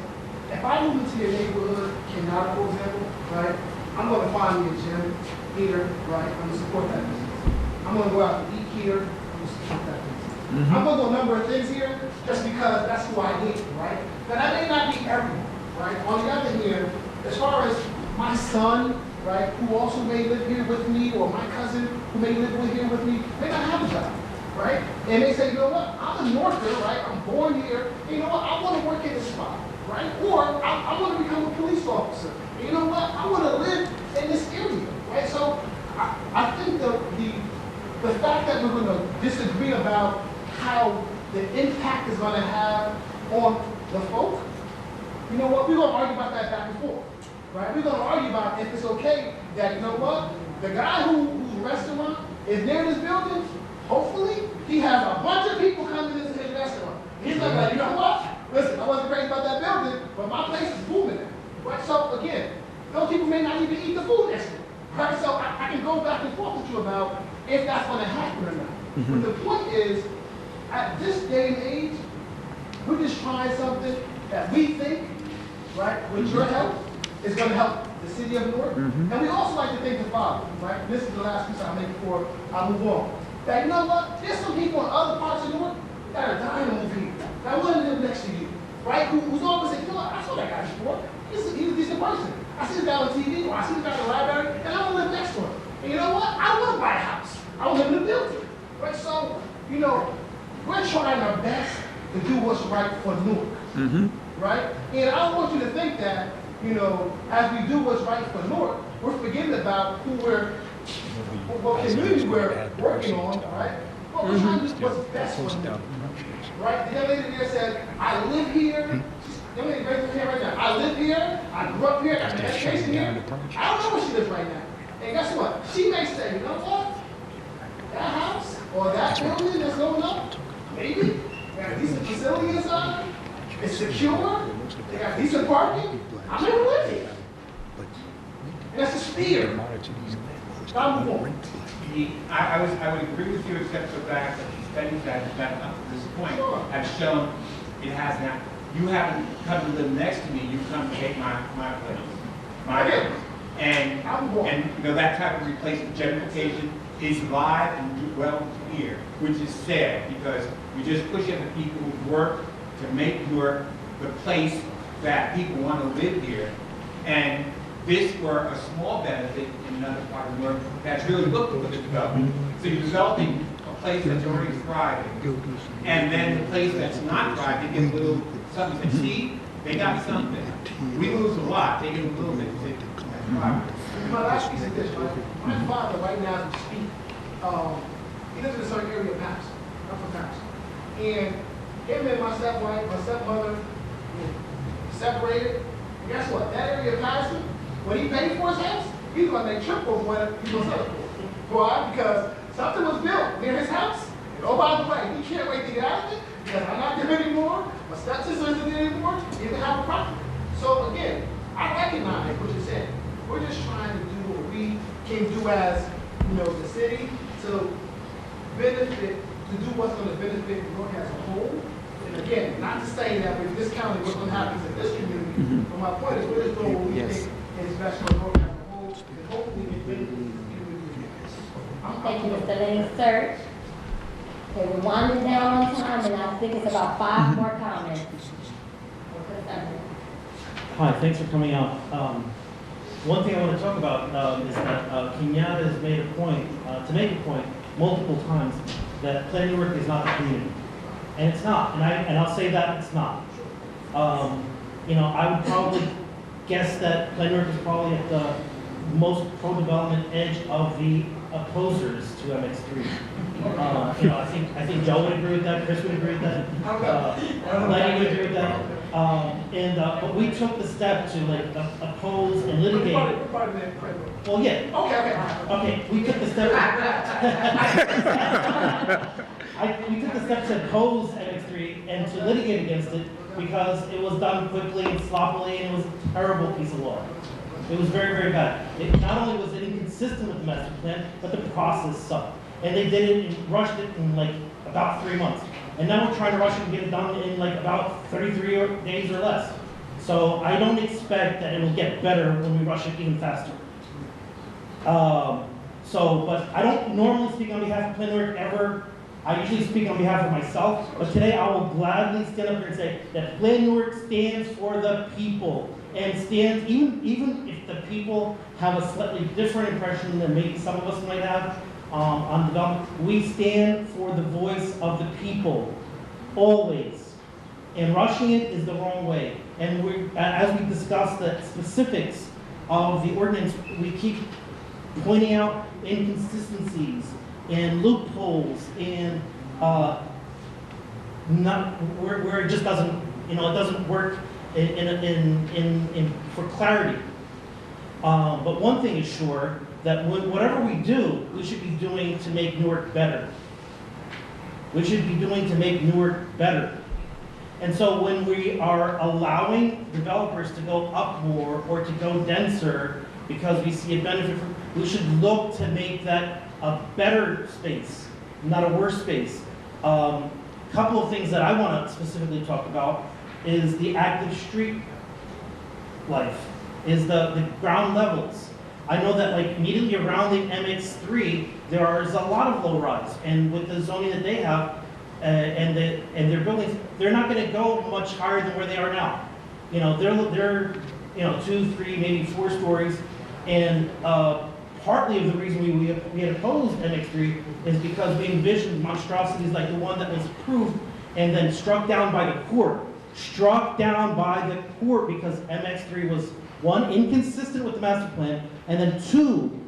if I move into your neighborhood, Kenyatta, for example, right, I'm going to find me a gym here, right, I'm going to support that business. I'm going to go out to eat here, I'm going to support that business. I'm going to do a number of things here just because that's who I am, right? Now, that may not be everyone, right? On the other hand, as far as my son, right, who also may live here with me, or my cousin who may live here with me, may not have a job, right? And they say, you know what, I'm a Norther, right? I'm born here. And you know what, I want to work in this spot, right? Or I want to become a police officer. And you know what, I want to live in this area, right? So I think the fact that we're going to disagree about how the impact is going to have on the folk, you know what, we're going to argue about that back and forth. Right? We're going to argue about if it's okay that, you know what, the guy whose restaurant is near this building, hopefully he has a bunch of people coming into his restaurant. He's like, you know what, listen, I wasn't crazy about that building, but my place is booming now. Right? So again, those people may not even eat the food next to it. Right? So I can go back and forth with you about if that's going to happen or not. But the point is, at this day and age, we're just trying something that we think, right, with your help, is going to help the city of Newark. And we also like to thank the Father, right? This is the last piece I'll make before I move on. That, you know what, there's some people in other parts of Newark that are dying over here. That wouldn't live next to you. right? Who's always saying, you know what, I saw that guy before. He's a decent person. I see the guy on TV, or I see the guy in the library, and I want to live next to him. And you know what? I don't want to buy a house. I want to live in a building, right? So, you know, we're trying our best to do what's right for Newark, right? And I don't want you to think that, you know, as we do what's right for Newark, we're forgetting about what community we're working on, right? Well, we're trying to do what's best for Newark, right? The young lady there said, I live here. The young lady raised her hand right now. I live here. I grew up here. I got an education here. I don't know where she lives right now. And guess what? She may say, you know what? That house or that building that's going up, maybe, they got a decent facility inside, it's secure, they got decent parking, I'm gonna live here. And that's just fear. Now move on. I would agree with you except for the fact that the studies that up to this point have shown it has not. You haven't come to live next to me, you've come to take my place. My place. And you know, that type of replacement gentrification is live and well here, which is sad because we just push at the people who work to make Newark the place that people want to live here. And this were a small benefit in another part of Newark that's really looking for the development. So you're developing a place that's already thriving, and then the place that's not thriving gets a little something. See, they got something. We lose a lot, they get a little bit. My last piece of this, right? My father, right now, as we speak, he lives in a certain area of Paris. I'm from Paris. And him and my stepwife, my stepmother, separated. And guess what? That area of Paris, when he paid for his house, he's going to make triple what he was selling for. Why? Because something was built near his house. And oh, by the way, he can't wait to get out of it because I'm not there anymore. My stepsister isn't there anymore. He didn't have a property. So again, I recognize what you said. We're just trying to do what we can do as, you know, the city to benefit, to do what's going to benefit New York as a whole. And again, not to say that we're discounting what's going to happen in this community, but my point is we're just doing what we think is best for New York as a whole, and hopefully we can benefit the community. Thank you, Mr. Lenny, sir. Okay, we're winding down on time, and I think it's about 5 more comments. Hi, thanks for coming out. One thing I want to talk about is that Kenyatta has made a point, to make a point multiple times, that Plan Newark is not a community. And it's not, and I'll say that it's not. You know, I would probably guess that Plan Newark is probably at the most pro-development edge of the opposers to MX3. You know, I think Joe would agree with that, Chris would agree with that, Lenny would agree with that. But we took the step to like oppose and litigate. Well, yeah. Okay. We took the step. We took the step to oppose MX3 and to litigate against it because it was done quickly and sloppily, and it was a terrible piece of law. It was very, very bad. Not only was it inconsistent with the master plan, but the process sucked. And they did it and rushed it in like about 3 months. And now we're trying to rush it and get it done in like about 33 days or less. So I don't expect that it'll get better when we rush it even faster. But I don't normally speak on behalf of Plan Newark ever. I usually speak on behalf of myself, but today I will gladly stand up here and say that Plan Newark stands for the people and stands, even if the people have a slightly different impression than maybe some of us might have on development, we stand for the voice of the people, always. And rushing it is the wrong way. And as we discuss the specifics of the ordinance, we keep pointing out inconsistencies and loopholes and where it just doesn't, it doesn't work for clarity. But one thing is sure, that whatever we do, we should be doing to make Newark better. We should be doing to make Newark better. And so when we are allowing developers to go up more or to go denser because we see a benefit from, we should look to make that a better space, not a worse space. Couple of things that I want to specifically talk about is the active street life, is the ground levels. I know that like immediately around the MX3, there is a lot of low rise, and with the zoning that they have, and their buildings, they're not gonna go much higher than where they are now. You know, they're 2, 3, maybe 4 stories, and partly of the reason we had opposed MX3 is because we envisioned monstrosities like the one that was approved and then struck down by the court. Struck down by the court because MX3 was, 1, inconsistent with the master plan, and then 2,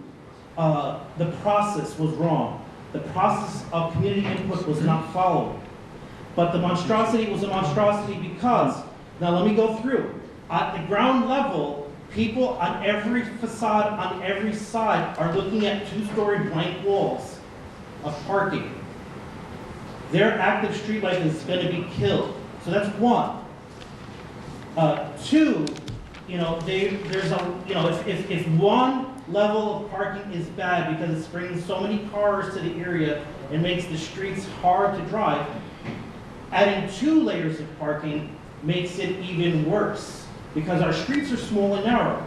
the process was wrong. The process of community input was not followed. But the monstrosity was a monstrosity because, now let me go through. At the ground level, people on every facade, on every side, are looking at 2-story blank walls of parking. Their active streetlight is going to be killed. So that's 1. 2, there's a, if one level of parking is bad because it's bringing so many cars to the area and makes the streets hard to drive, adding 2 layers of parking makes it even worse because our streets are small and narrow.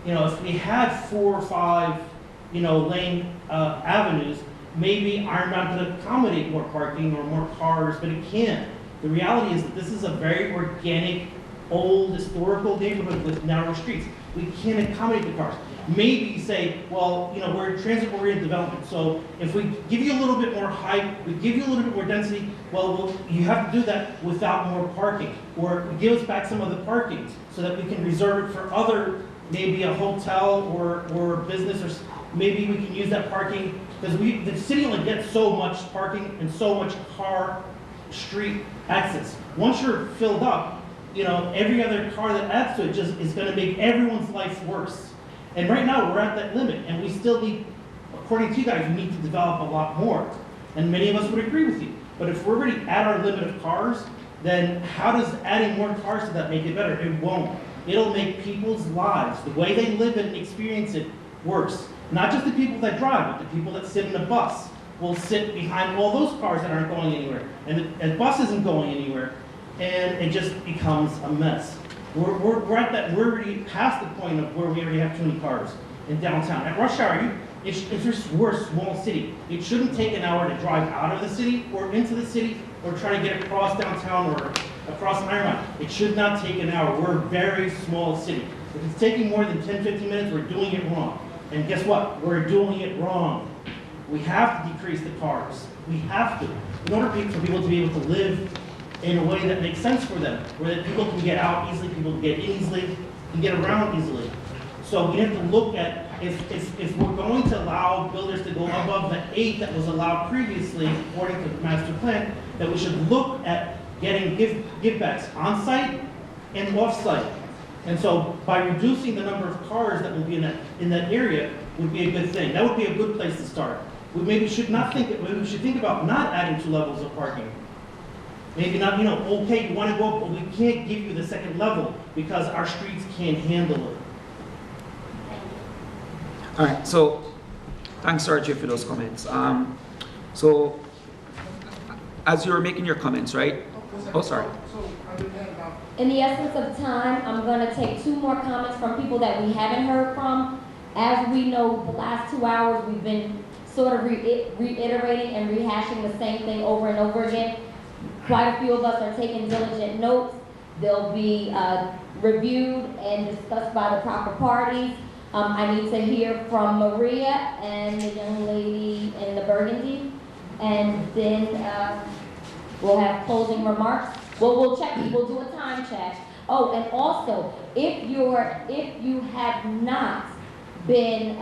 If we had 4 or 5, lane avenues, maybe Ironbound could accommodate more parking or more cars, but it can't. The reality is that this is a very organic, old, historical neighborhood with narrow streets. We can't accommodate the cars. Maybe you say, well, we're a transit-oriented development, so if we give you a little bit more height, we give you a little bit more density, well, you have to do that without more parking. Or give us back some of the parking so that we can reserve it for other, maybe a hotel or business, or maybe we can use that parking, because the city only gets so much parking and so much car street access. Once you're filled up, every other car that adds to it just is going to make everyone's life worse. And right now, we're at that limit, and we still need, according to you guys, we need to develop a lot more. And many of us would agree with you. But if we're already at our limit of cars, then how does adding more cars to that make it better? It won't. It'll make people's lives, the way they live and experience it, worse. Not just the people that drive, but the people that sit in the bus will sit behind all those cars that aren't going anywhere. And the bus isn't going anywhere, and it just becomes a mess. We're at that, we're already past the point of where we already have too many cars in downtown. At rush hour, we're a small city. It shouldn't take an hour to drive out of the city or into the city or try to get across downtown or across Ironbound. It should not take an hour. We're a very small city. If it's taking more than 10, 15 minutes, we're doing it wrong. And guess what? We're doing it wrong. We have to decrease the cars. We have to. In order for people to be able to live in a way that makes sense for them, where that people can get out easily, people can get in easily, can get around easily. So we have to look at, if we're going to allow builders to go above the 8 that was allowed previously, according to the master plan, that we should look at getting give-backs on-site and off-site. And so by reducing the number of cars that will be in that area would be a good thing. That would be a good place to start. We maybe should think about not adding 2 levels of parking. Maybe not, okay, you want to go up, but we can't give you the 2nd level because our streets can't handle it. All right, so thanks, Sergio, for those comments. So as you were making your comments, right? Oh, sorry. In the essence of time, I'm going to take 2 more comments from people that we haven't heard from. As we know, the last 2 hours we've been sort of reiterating and rehashing the same thing over and over again. Quite a few of us are taking diligent notes. They'll be reviewed and discussed by the proper parties. I need to hear from Maria and the young lady in the burgundy. And then we'll have closing remarks. Well, we'll do a time check. Oh, and also, if you have not been,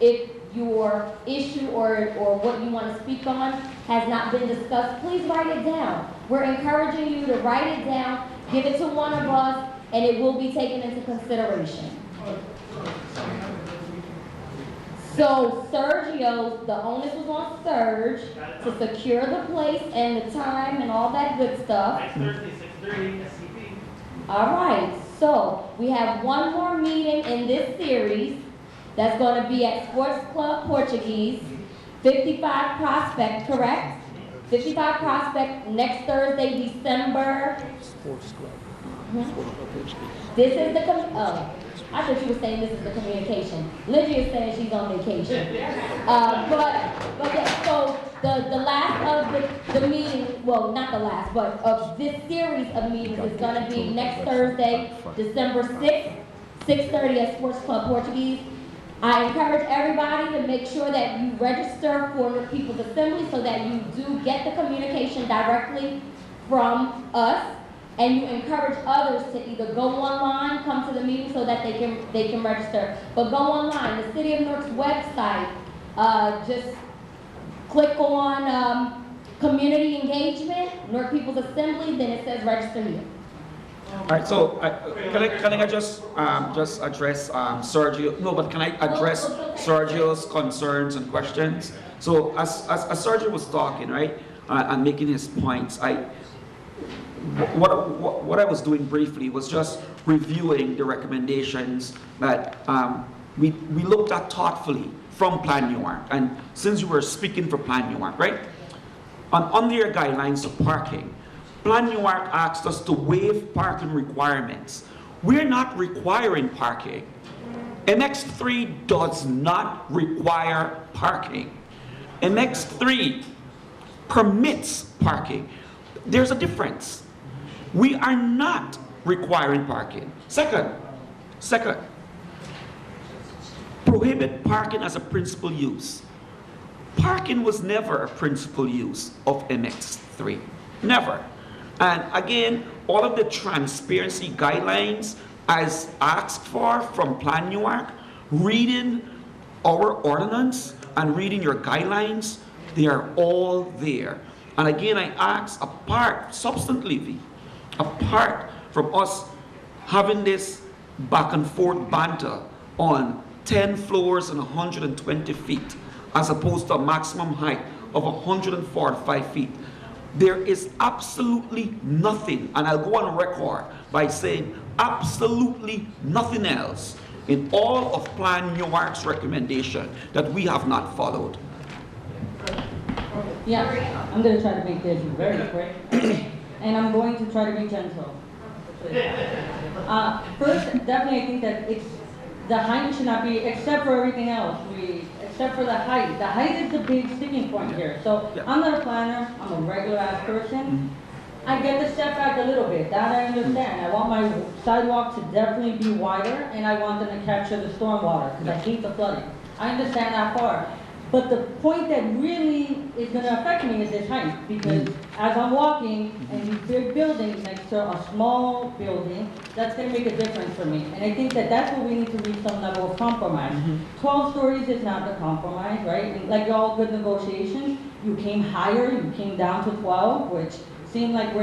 if your issue or what you want to speak on has not been discussed, please write it down. We're encouraging you to write it down, give it to one of us, and it will be taken into consideration. So Sergio, the onus was on Serge to secure the place and the time and all that good stuff. Next Thursday, 6:30, SCP. All right, so we have one more meeting in this series. That's going to be at Sports Club Portuguese, 55 Prospect, correct? 55 Prospect, next Thursday, December. Sports Club. This is the, I thought you were saying this is the communication. Lydia is saying she's on vacation. But yeah, so the last of the meeting, well, not the last, but of this series of meetings is gonna be next Thursday, December 6th, 6:30 at Sports Club Portuguese. I encourage everybody to make sure that you register for your People's Assembly so that you do get the communication directly from us. And you encourage others to either go online, come to the meeting so that they can register. But go online, the City of Newark's website, just click on community engagement, Newark People's Assembly, then it says register here. All right, so can I just address Sergio? No, but can I address Sergio's concerns and questions? So as Sergio was talking, right, and making his points, what I was doing briefly was just reviewing the recommendations that we looked at thoughtfully from Plan Newark. And since you were speaking for Plan Newark, right, on their guidelines of parking, Plan Newark asked us to waive parking requirements. We're not requiring parking. MX3 does not require parking. MX3 permits parking. There's a difference. We are not requiring parking. Second, prohibit parking as a principal use. Parking was never a principal use of MX3. Never. And again, all of the transparency guidelines as asked for from Plan Newark, reading our ordinance and reading your guidelines, they are all there. And again, I ask, apart, substantively, apart from us having this back and forth banter on 10 floors and 120 feet, as opposed to a maximum height of 145 feet, there is absolutely nothing, and I'll go on record by saying absolutely nothing else in all of Plan Newark's recommendation that we have not followed. Yeah, I'm going to try to make this very quick, and I'm going to try to be gentle. First, definitely I think that the height should not be, except for everything else, except for the height. The height is the big sticking point here. So I'm not a planner, I'm a regular ass person. I get the step back a little bit, that I understand. I want my sidewalk to definitely be wider, and I want them to capture the stormwater, because I hate the flooding. I understand that part. But the point that really is going to affect me is this height, because as I'm walking and these big buildings next to a small building, that's going to make a difference for me. And I think that that's where we need to reach some level of compromise. 12 stories is not the compromise, right? And like all good negotiations, you came higher, you came down to 12, which seemed like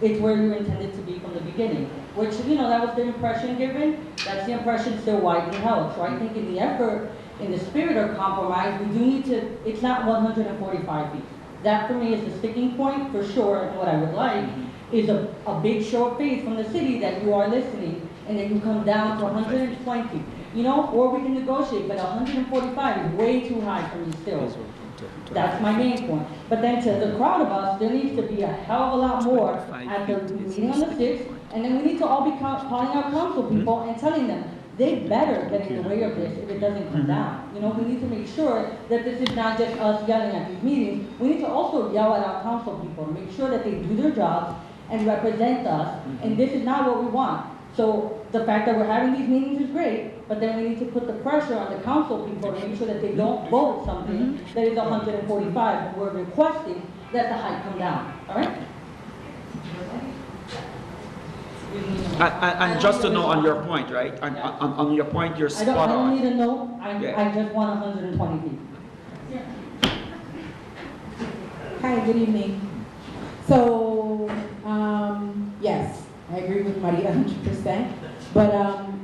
it's where you intended to be from the beginning. Which, that was the impression given. That's the impression still widely held. So I think in the effort, in the spirit of compromise, we do need to, it's not 145 feet. That for me is the sticking point for sure. And what I would like is a big show of faith from the city that you are listening and that you come down to 120, or we can negotiate, but 145 is way too high for me still. That's my main point. But then to the crowd of us, there needs to be a hell of a lot more at the meeting on the 6th, and then we need to all be calling out council people and telling them, they better get in the way of this if it doesn't come down. We need to make sure that this is not just us yelling at these meetings. We need to also yell at our council people, make sure that they do their jobs and represent us, and this is not what we want. So the fact that we're having these meetings is great, but then we need to put the pressure on the council people to make sure that they don't vote something that is 145, and we're requesting that the height come down, all right? And just to know on your point, right? On your point, you're spot on. I don't need a note. I just want 120 feet. Hi, good evening. So, yes, I agree with Maria 100%. But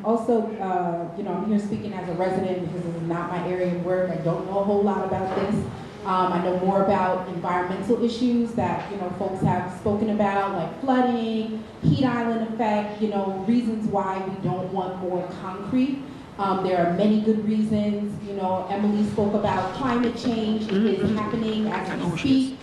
also, I'm here speaking as a resident because this is not my area of work. I don't know a whole lot about this. I know more about environmental issues that, folks have spoken about, like flooding, heat island effect, reasons why we don't want more concrete. There are many good reasons. Emily spoke about climate change. It is happening as we speak.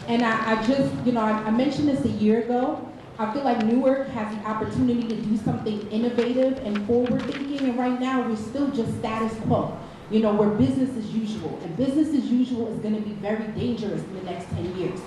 And I just, I mentioned this a year ago. I feel like Newark has the opportunity to do something innovative and forward-thinking, and right now we're still just status quo. you know, we're business as usual. And business as usual is gonna be very dangerous in the next 10 years.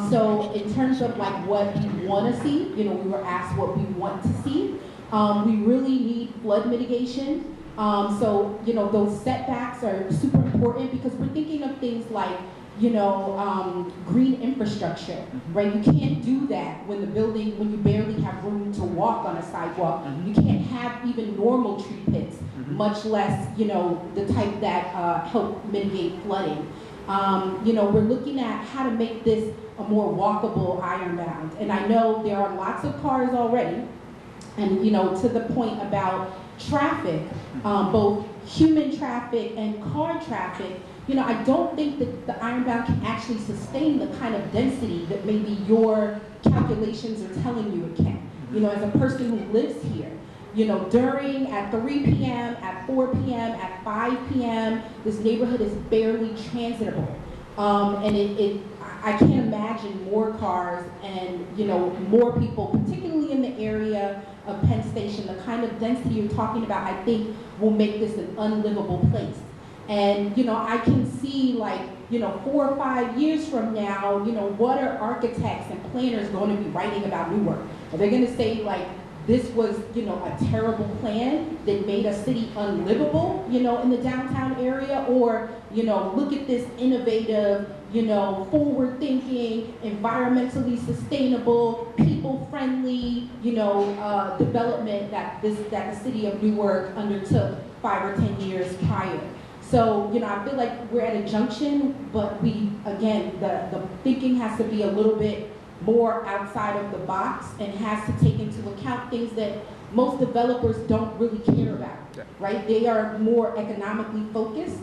So in terms of like what we wanna see, you know, we were asked what we want to see. We really need flood mitigation. So, you know, those setbacks are super important because we're thinking of things like, you know, green infrastructure, right? You can't do that when when you barely have room to walk on a sidewalk. You can't have even normal tree pits, much less, you know, the type that help mitigate flooding. You know, we're looking at how to make this a more walkable Ironbound. And I know there are lots of cars already. And, you know, to the point about traffic, both human traffic and car traffic, you know, I don't think that the Ironbound can actually sustain the kind of density that maybe your calculations are telling you it can. You know, as a person who lives here, you know, at 3 p.m., at 4 p.m., at 5 p.m., this neighborhood is barely transitable. And I can't imagine more cars and, you know, more people, particularly in the area of Penn Station. The kind of density you're talking about, I think, will make this an unlivable place. And, you know, I can see, like, you know, 4 or 5 years from now, you know, what are architects and planners going to be writing about Newark? Are they going to say, like, this was, you know, a terrible plan that made a city unlivable, you know, in the downtown area? Or, you know, look at this innovative, you know, forward-thinking, environmentally sustainable, people-friendly, you know, development that the city of Newark undertook 5 or 10 years prior. So, you know, I feel like we're at a junction, but again, the thinking has to be a little bit more outside of the box and has to take into account things that most developers don't really care about, right? They are more economically focused.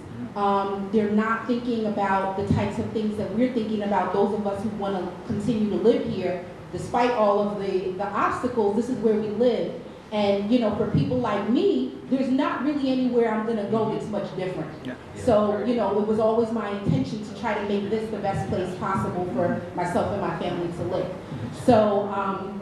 They're not thinking about the types of things that we're thinking about, those of us who want to continue to live here. Despite all of the obstacles, this is where we live. And, you know, for people like me, there's not really anywhere I'm going to go that's much different. So, you know, it was always my intention to try to make this the best place possible for myself and my family to live. So,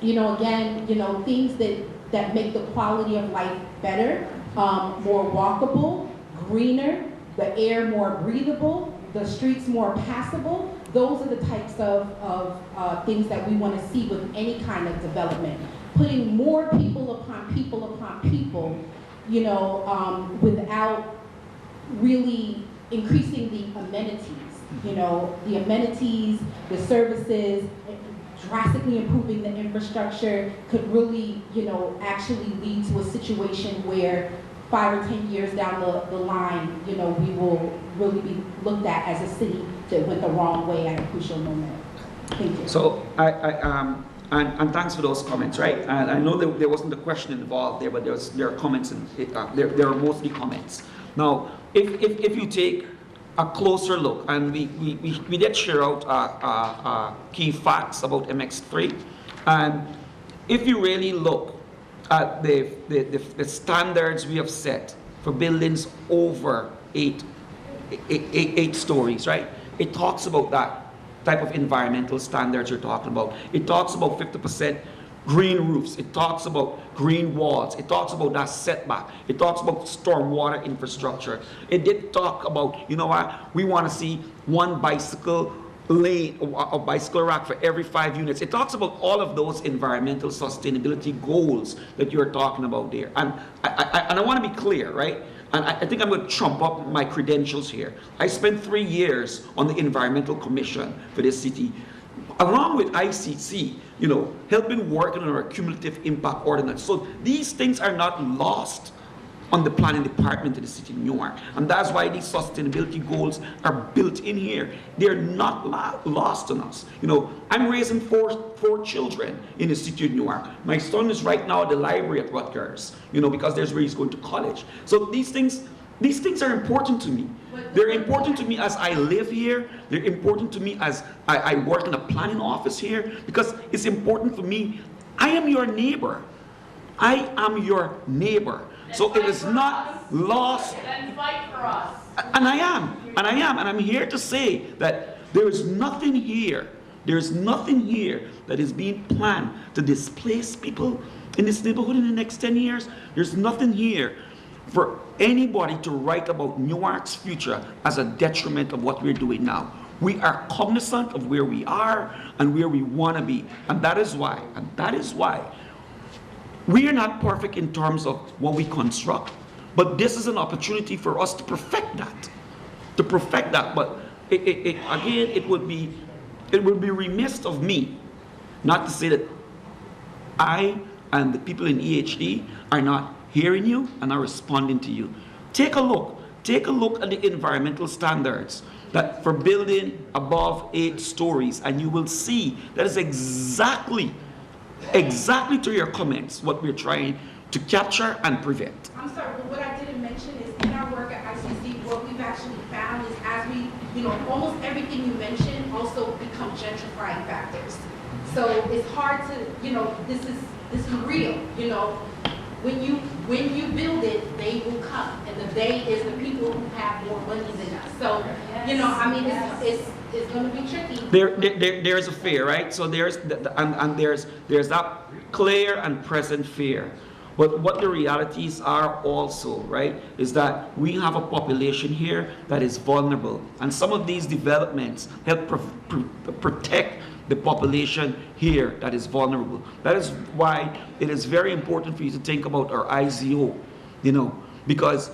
you know, again, you know, things that make the quality of life better, more walkable, greener, the air more breathable, the streets more passable. Those are the types of things that we want to see with any kind of development. Putting more people upon people upon people, you know, without really increasing the amenities. You know, the amenities, the services, drastically improving the infrastructure could really, you know, actually lead to a situation where 5 or 10 years down the line, you know, we will really be looked at as a city that went the wrong way at a crucial moment. Thank you. So and thanks for those comments, right? And I know there wasn't a question involved there, but there are comments, and there are mostly comments. Now, if you take a closer look, and we did share out key facts about MX3, and if you really look at the standards we have set for buildings over eight stories, right? It talks about that type of environmental standards you're talking about. It talks about 50% green roofs. It talks about green walls. It talks about that setback. It talks about stormwater infrastructure. It did talk about, you know what, we want to see one bicycle lane or bicycle rack for every 5 units. It talks about all of those environmental sustainability goals that you're talking about there. And I want to be clear, right? And I think I'm going to trump up my credentials here. I spent 3 years on the Environmental Commission for this city, along with ICC, you know, helping work on our cumulative impact ordinance. So these things are not lost on the planning department of the city of Newark. And that's why these sustainability goals are built in here. They're not lost on us. You know, I'm raising four children in the city of Newark. My son is right now at the library at Rutgers, you know, because there's where he's going to college. So these things are important to me. They're important to me as I live here. They're important to me as I work in a planning office here, because it's important for me. I am your neighbor. I am your neighbor. So it is not lost. Then fight for us. And I am. And I'm here to say that there is nothing here. There's nothing here that is being planned to displace people in this neighborhood in the next 10 years. There's nothing here for anybody to write about Newark's future as a detriment of what we're doing now. We are cognizant of where we are and where we want to be. And that is why, we are not perfect in terms of what we construct, but this is an opportunity for us to perfect that. But again, it would be remiss of me not to say that I and the people in EHD are not hearing you and are responding to you. Take a look at the environmental standards that for building above 8 stories, and you will see that is exactly to your comments what we're trying to capture and prevent. I'm sorry, but what I didn't mention is in our work at ICC, what we've actually found is as we, almost everything you mentioned also become gentrifying factors. So it's hard to, this is real, When you build it, they will come, and the they is the people who have more money than us. So, it's going to be tricky. There's a fear, right? So there's that clear and present fear. But what the realities are also, right, is that we have a population here that is vulnerable, and some of these developments help protect the population here that is vulnerable. That is why it is very important for you to think about our IZO, because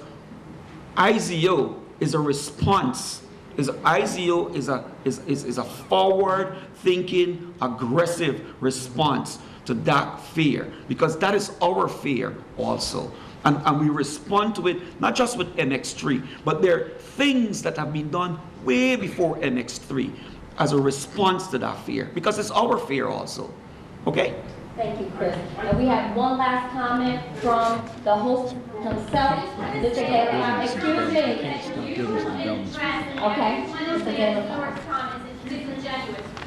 IZO is a response. IZO is a forward-thinking, aggressive response to that fear, because that is our fear also. And we respond to it, not just with MX3, but there are things that have been done way before MX3 as a response to that fear, because it's our fear also. Okay? Thank you, Chris. And we have one last comment from the host himself, Mr. Taylor. Excuse me. Okay. Mr. Taylor.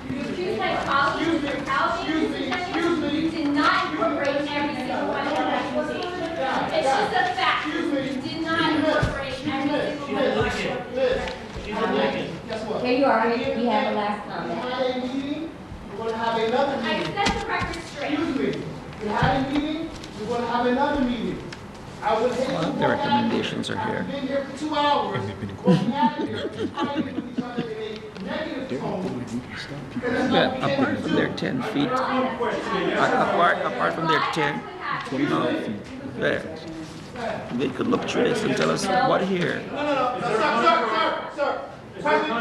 You accuse my colleagues of disingenuous. You did not incorporate every single one of the accusations. It's just a fact. You did not incorporate every single one. Here you are. We have a last comment. We had a meeting, we're going to have another meeting. I set the record straight. Excuse me. We had a meeting, we're going to have another meeting. I would hate to The recommendations are here. We've been here for 2 hours, but we had to fighting with each other in a negative tone. Yeah, up from their 10 feet. Apart from their 10, 20 feet. There. They could look through this and tell us what here. No,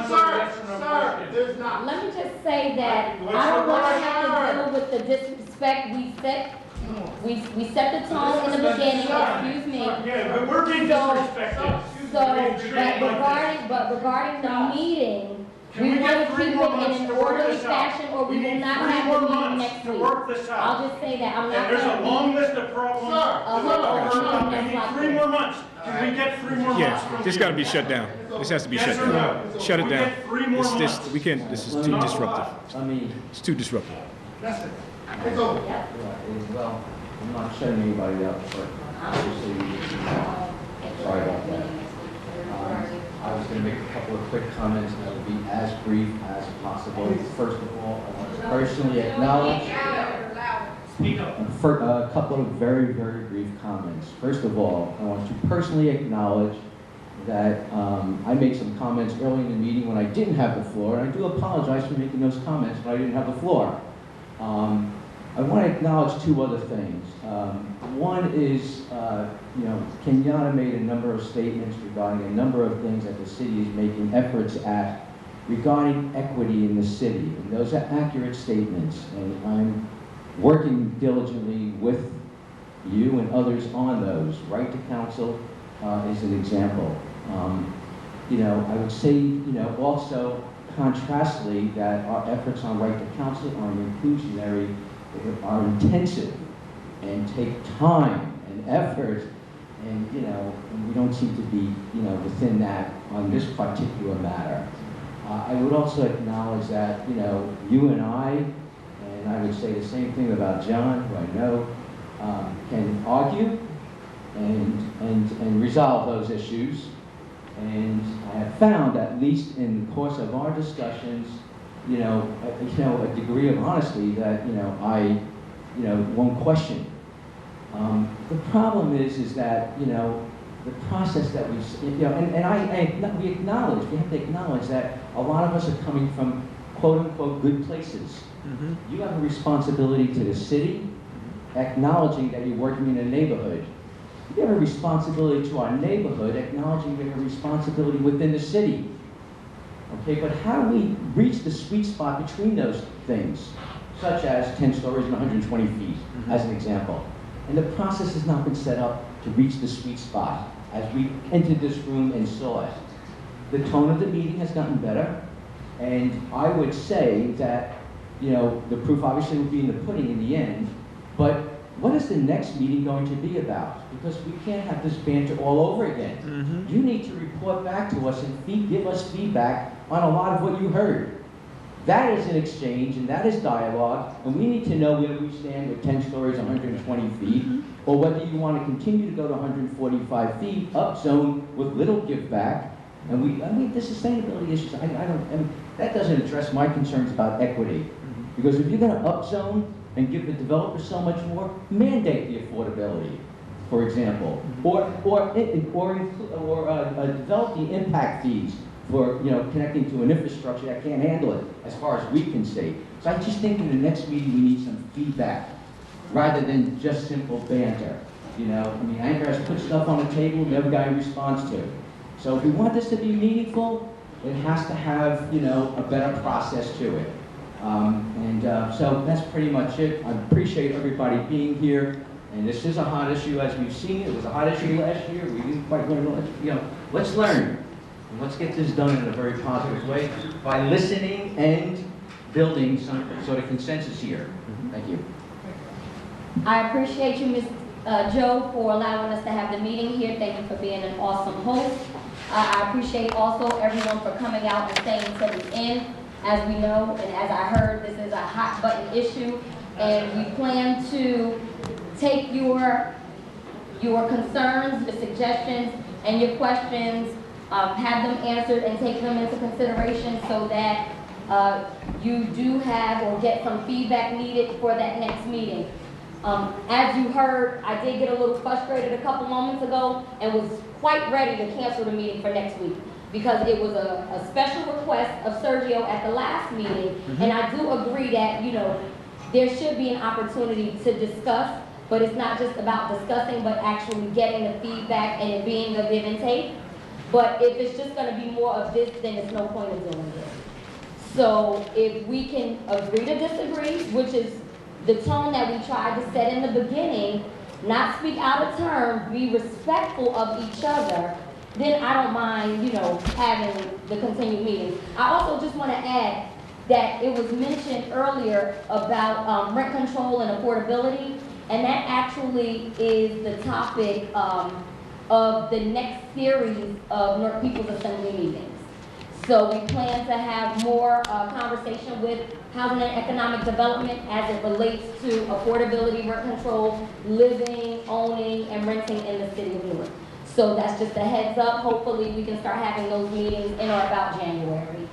sir, there's not. Let me just say that I don't want to have to deal with the disrespect we set the tone in the beginning, excuse me. Yeah, but we're being disrespected. But regarding the meeting, we want to keep it in an orderly fashion, or we will not have the meeting next week. I'll just say that, I'm not. And there's a long list of problems. We need 3 more months. Can we get 3 more months? Yeah, this got to be shut down. This has to be shut down. Shut it down. We can't, this is too disruptive. It's too disruptive. That's it. It's over. Well, I'm not shutting anybody up, but obviously, sorry about that. I was going to make a couple of quick comments, and I will be as brief as possible. First of all, I want to personally acknowledge a couple of very, very brief comments. First of all, I want to personally acknowledge that I made some comments early in the meeting when I didn't have the floor, and I do apologize for making those comments when I didn't have the floor. I want to acknowledge 2 other things. One is, Kenyatta made a number of statements regarding a number of things that the city is making efforts at regarding equity in the city, and those are accurate statements, and I'm working diligently with you and others on those. Right to counsel is an example. I would say, also contrastly, that our efforts on right to counsel are inclusionary, are intensive, and take time and effort, and we don't seem to be within that on this particular matter. I would also acknowledge that you and I would say the same thing about John, who I know can argue and resolve those issues, and I have found, at least in the course of our discussions, a degree of honesty that I won't question. The problem is that the process that we we have to acknowledge that a lot of us are coming from quote-unquote good places. You have a responsibility to the city, acknowledging that you're working in a neighborhood. We have a responsibility to our neighborhood, acknowledging we have a responsibility within the city. Okay, but how do we reach the sweet spot between those things, such as 10 stories and 120 feet, as an example? And the process has not been set up to reach the sweet spot as we entered this room and saw it. The tone of the meeting has gotten better, and I would say that, you know, the proof obviously will be in the pudding in the end, but what is the next meeting going to be about? Because we can't have this banter all over again. You need to report back to us and give us feedback on a lot of what you heard. That is an exchange and that is dialogue, and we need to know where we stand with 10 stories, 120 feet, or whether you want to continue to go to 145 feet, up zone with little give back. And the sustainability issues, that doesn't address my concerns about equity. Because if you're going to up zone and give the developer so much more, mandate the affordability, for example, or develop the impact fees for, you know, connecting to an infrastructure that can't handle it, as far as we can see. So I just think in the next meeting we need some feedback, rather than just simple banter. You know, I mean, Anchor has put stuff on the table, never got a response to. So if we want this to be meaningful, it has to have, you know, a better process to it. So that's pretty much it. I appreciate everybody being here. And this is a hot issue as we've seen. It was a hot issue last year. We didn't quite learn, you know, let's learn. And let's get this done in a very positive way by listening and building some sort of consensus here. Thank you. I appreciate you, Ms. Joe, for allowing us to have the meeting here. Thank you for being an awesome host. I appreciate also everyone for coming out and staying to the end. As we know, and as I heard, this is a hot button issue, and we plan to take your concerns, your suggestions, and your questions, have them answered and take them into consideration so that you do have or get some feedback needed for that next meeting. As you heard, I did get a little frustrated a couple moments ago and was quite ready to cancel the meeting for next week, because it was a special request of Sergio at the last meeting, and I do agree that, you know, there should be an opportunity to discuss, but it's not just about discussing, but actually getting the feedback and it being a give and take. But if it's just gonna be more of this, then there's no point in doing this. So if we can agree to disagree, which is the tone that we tried to set in the beginning, not speak out of turn, be respectful of each other, then I don't mind, you know, having the continued meeting. I also just want to add that it was mentioned earlier about rent control and affordability, and that actually is the topic of the next series of North People's Assembly meetings. So we plan to have more conversation with housing and economic development as it relates to affordability, rent control, living, owning, and renting in the city of Newark. So that's just a heads up. Hopefully we can start having those meetings in or about January.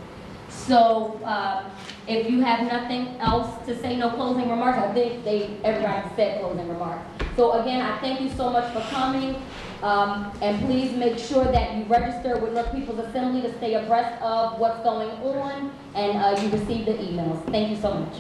So if you have nothing else to say, no closing remarks, I think everybody said closing remarks. So again, I thank you so much for coming. And please make sure that you register with North People's Assembly to stay abreast of what's going on, and you receive the emails. Thank you so much.